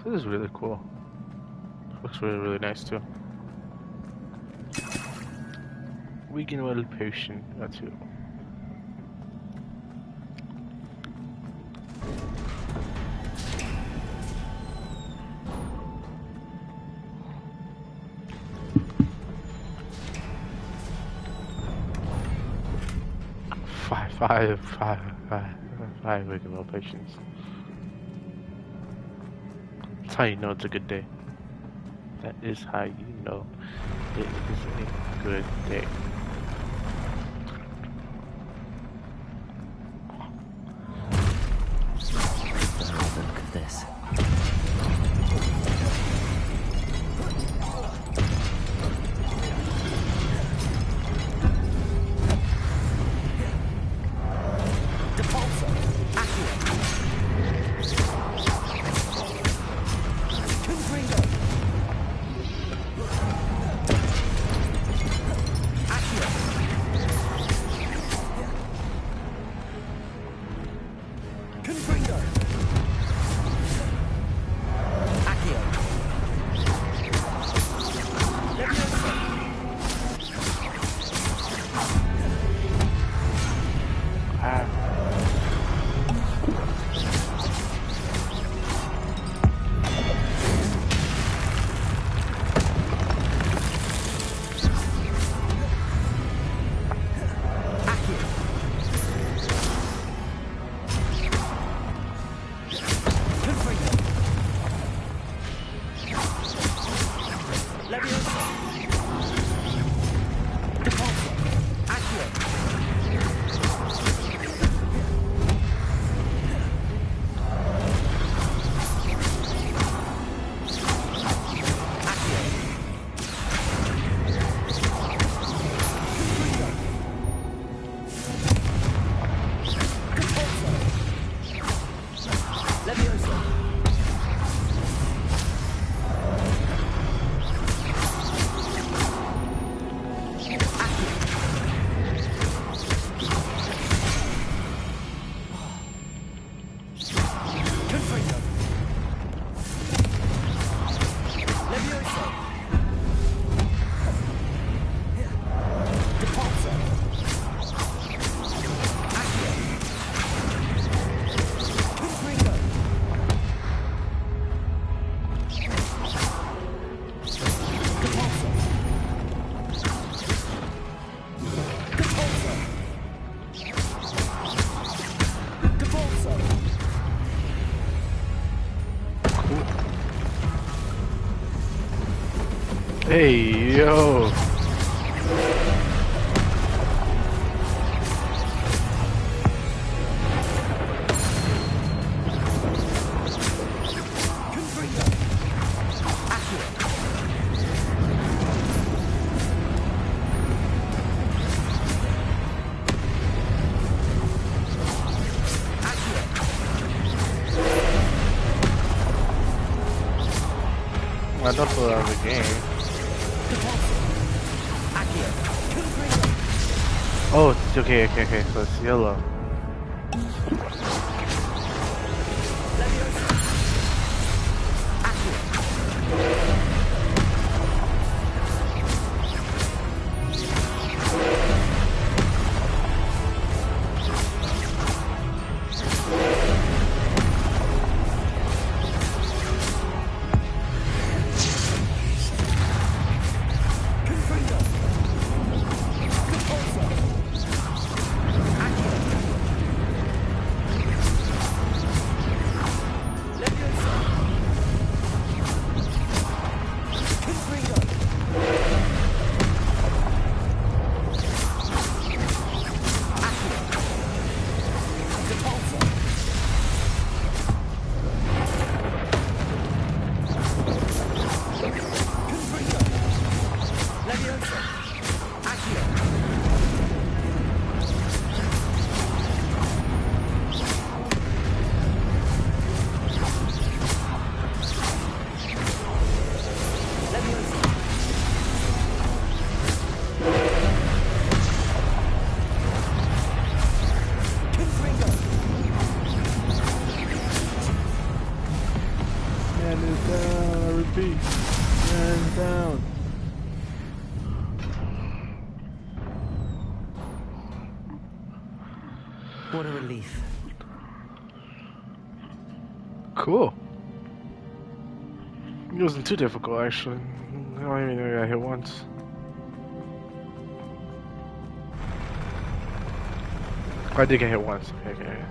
This is really cool. Looks really, really nice too. Weaken well potion. Got two. Five weaken well potions. That's how you know it's a good day. That is how you know it is a good day. Look at this. Hey, yo! I don't feel out of the game. Oh, okay, so it's yellow. feet. Hands down. What a relief. Cool. It wasn't too difficult, actually. I don't even know I got hit once. I did get hit once. Okay.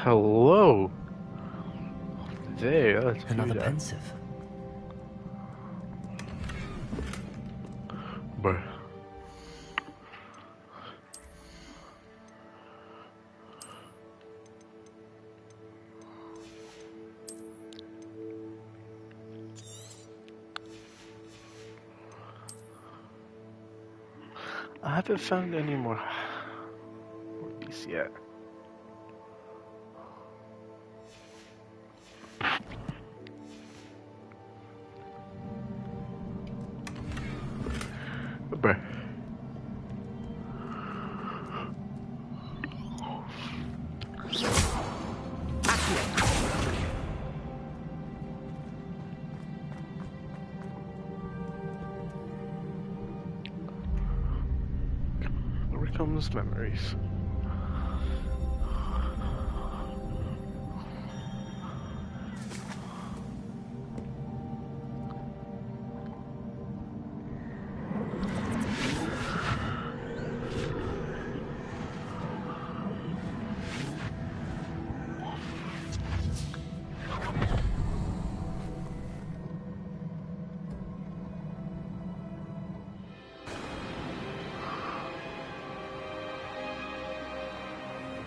Hello. There, that's Another huge. pensive. Bruh. I haven't found any more of these yet. Bruh. Here comes memories.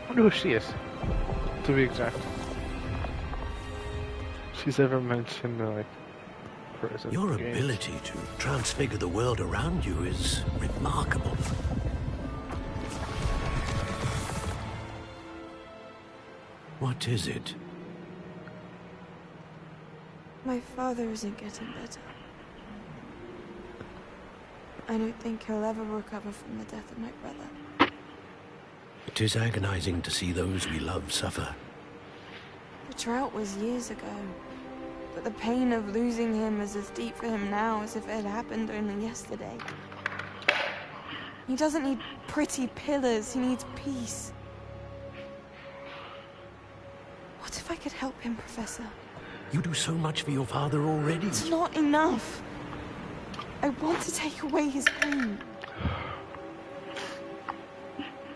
I wonder who she is, to be exact. She's ever mentioned like present Your games. ability to transfigure the world around you is remarkable. What is it? My father isn't getting better. I don't think he'll ever recover from the death of my brother. It is agonizing to see those we love suffer. The drought was years ago, but the pain of losing him is as deep for him now as if it had happened only yesterday. He doesn't need pretty pillars, he needs peace. What if I could help him, Professor? You do so much for your father already. It's not enough. I want to take away his pain.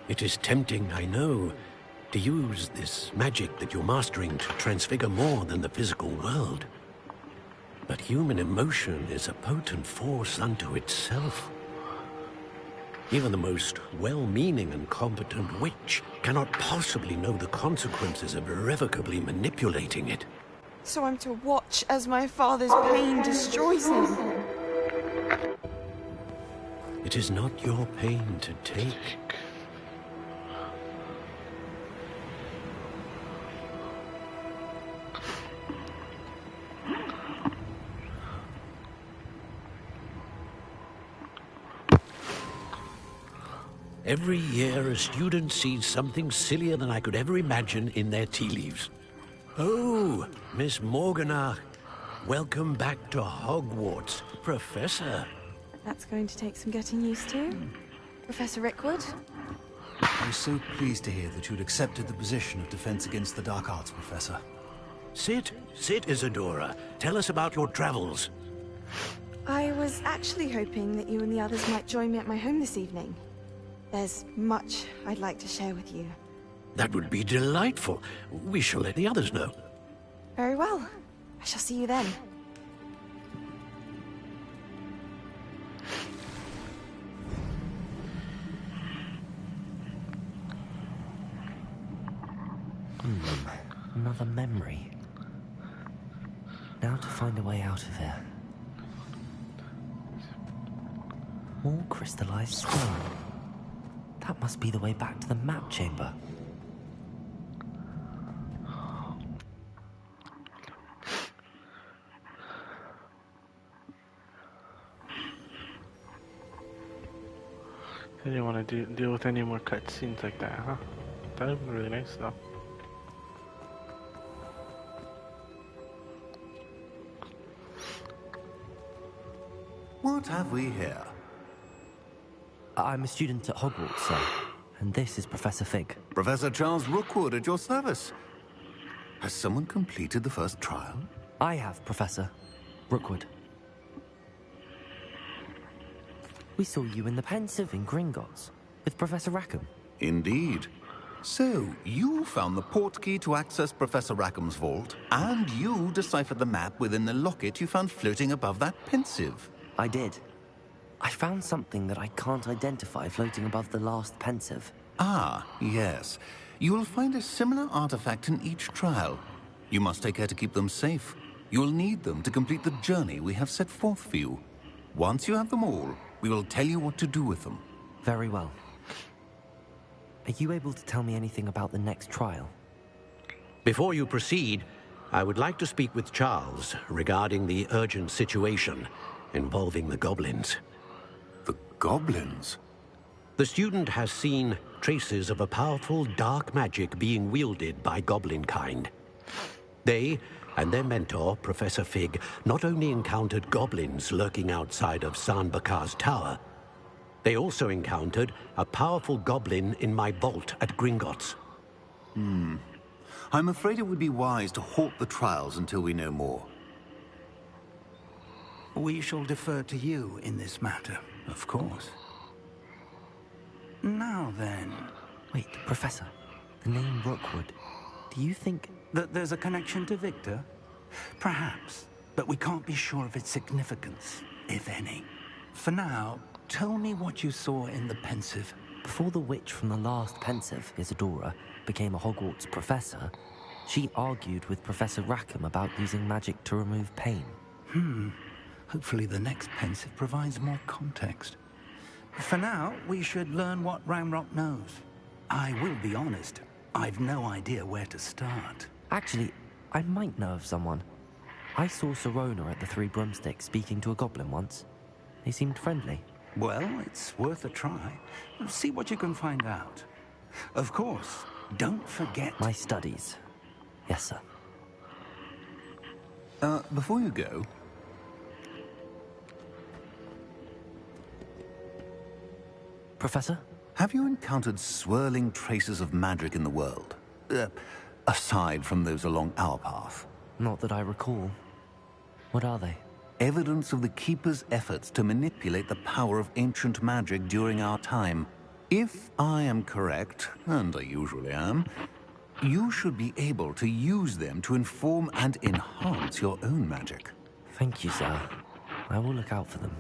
It is tempting, I know, to use this magic that you're mastering to transfigure more than the physical world. But human emotion is a potent force unto itself. Even the most well-meaning and competent witch cannot possibly know the consequences of irrevocably manipulating it. So I'm to watch as my father's pain destroys him. It is not your pain to take. Every year, a student sees something sillier than I could ever imagine in their tea leaves. Oh, Miss Morganach, welcome back to Hogwarts, Professor. That's going to take some getting used to. Professor Rickwood? I was so pleased to hear that you'd accepted the position of Defense Against the Dark Arts, Professor. Sit, Isadora. Tell us about your travels. I was actually hoping that you and the others might join me at my home this evening. There's much I'd like to share with you. That would be delightful. We shall let the others know. Very well. I shall see you then. Another memory. Now to find a way out of here. More crystallized stone. That must be the way back to the map chamber. I didn't want to deal with any more cutscenes like that, huh? That would be really nice, though. What have we here? I'm a student at Hogwarts, sir. And this is Professor Fig. Professor Charles Rookwood at your service. Has someone completed the first trial? I have, Professor Rookwood. We saw you in the Pensive in Gringotts with Professor Rackham. Indeed. So, you found the portkey to access Professor Rackham's vault, and you deciphered the map within the locket you found floating above that Pensive. I did. I found something that I can't identify floating above the last Pensive. Ah, yes. You will find a similar artifact in each trial. You must take care to keep them safe. You will need them to complete the journey we have set forth for you. Once you have them all, we will tell you what to do with them. Very well. Are you able to tell me anything about the next trial? Before you proceed, I would like to speak with Charles regarding the urgent situation involving the goblins. The goblins? The student has seen traces of a powerful dark magic being wielded by goblin kind. They and their mentor, Professor Fig, not only encountered goblins lurking outside of San Bakar's tower, they also encountered a powerful goblin in my vault at Gringotts. I'm afraid it would be wise to halt the trials until we know more. We shall defer to you in this matter, of course. Now then... Wait, Professor. The name Rookwood. Do you think... that there's a connection to Victor? Perhaps, but we can't be sure of its significance, if any. For now, tell me what you saw in the Pensive. Before the witch from the last Pensive, Isadora, became a Hogwarts professor, she argued with Professor Rackham about using magic to remove pain. Hopefully the next Pensive provides more context. For now, we should learn what Ranrock knows. I will be honest, I've no idea where to start. Actually, I might know of someone. I saw Sirona at the Three Broomsticks speaking to a goblin once. They seemed friendly. Well, it's worth a try. See what you can find out. Of course, don't forget... My studies. Yes, sir. Before you go... Professor? Have you encountered swirling traces of magic in the world? Aside from those along our path? Not that I recall. What are they? Evidence of the Keeper's efforts to manipulate the power of ancient magic during our time. If I am correct, and I usually am, you should be able to use them to inform and enhance your own magic. Thank you, sir. I will look out for them.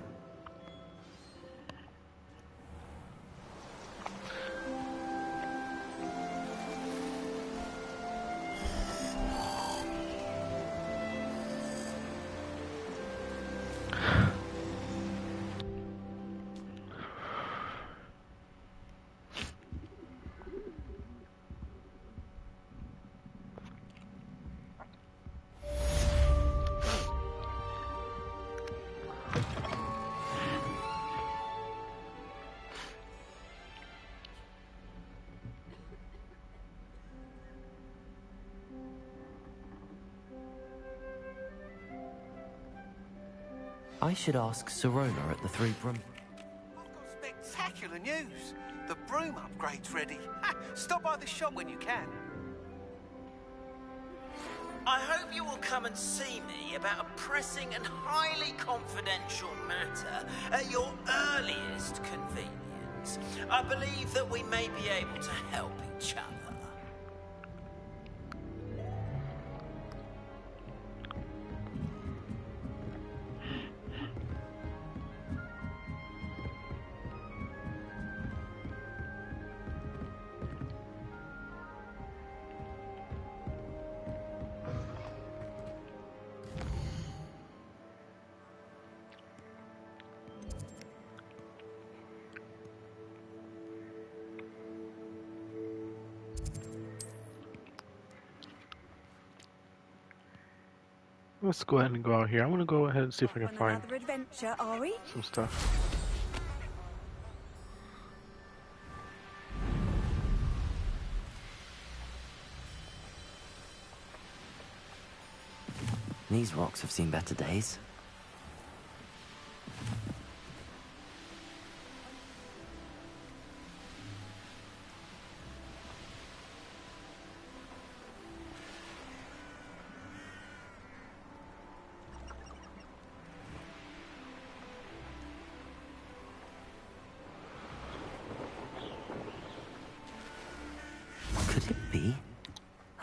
I should ask Sirona at the Three Broom... I've got spectacular news. The broom upgrade's ready. Stop by the shop when you can. I hope you will come and see me about a pressing and highly confidential matter at your earliest convenience. I believe that we may be able to help each other. Let's go ahead and go out here. I'm gonna go ahead and see if I can find Another adventure, are we? some stuff. These rocks have seen better days. be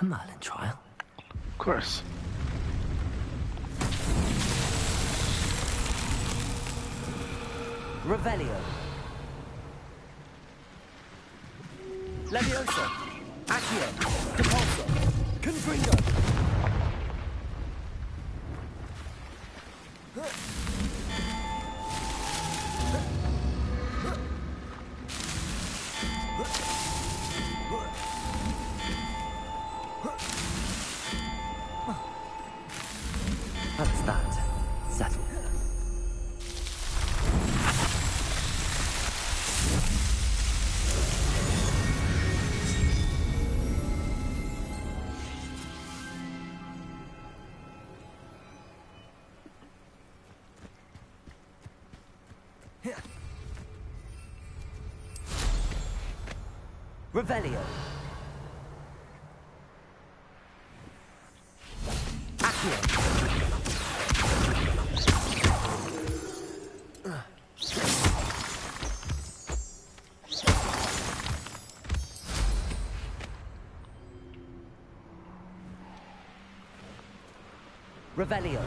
a Merlin trial. Of course. Revelio. Leviosa. Accio. Depulso. Confringo. That's that. Settled. Revelio. Accio. Revelio.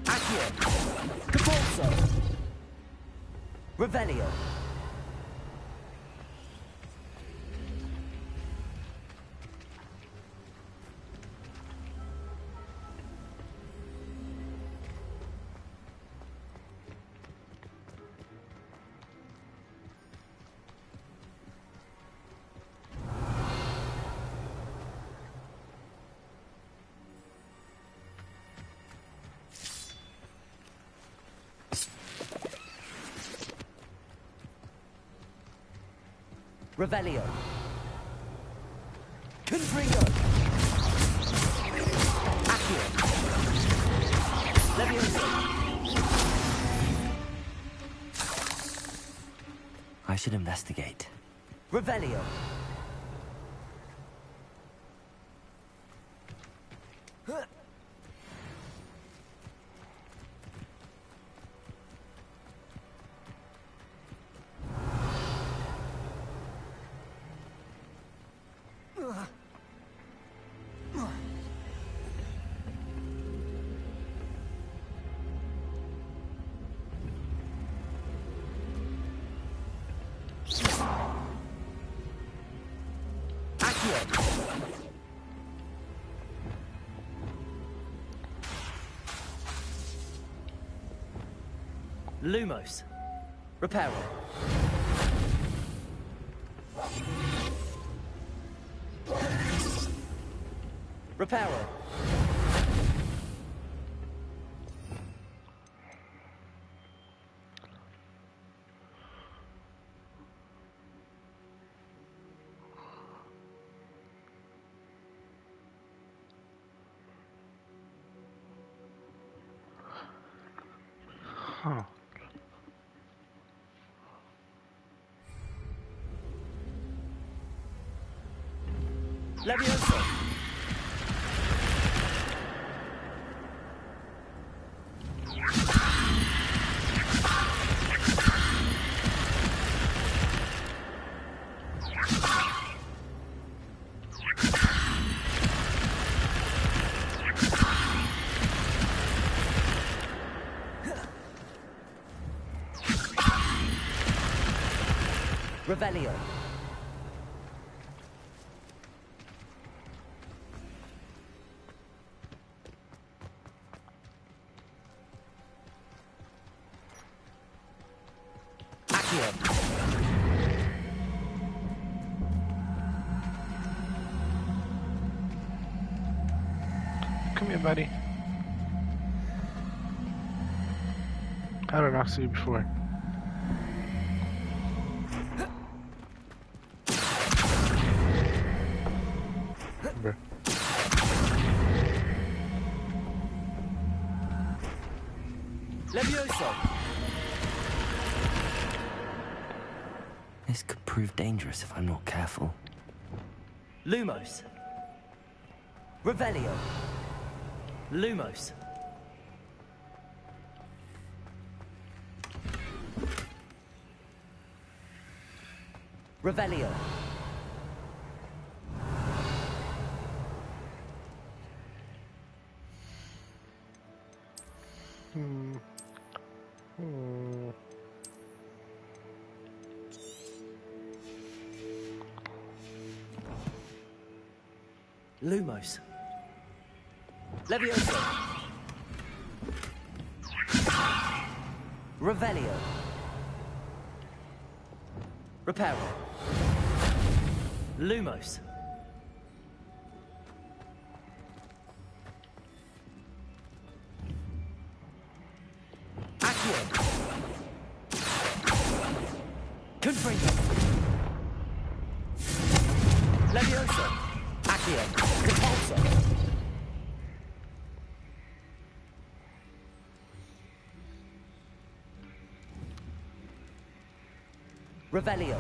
Accio. Depulso. Revelio. Revelio. Confringo. Accio. Leviosa. I should investigate. Revelio. Lumos. Reparo. Reparo. Huh. Leviosa. Revelio. Accio. Come here, buddy. I don't know, I've seen you before. Remember. Leviosa. This could prove dangerous if I'm not careful. Lumos. Revelio. Lumos. Revelio. Lumos. Levioso. Revelio. Reparo. Lumos. Accio. Confringo. Levioso. Accio. Repulso. Revelio.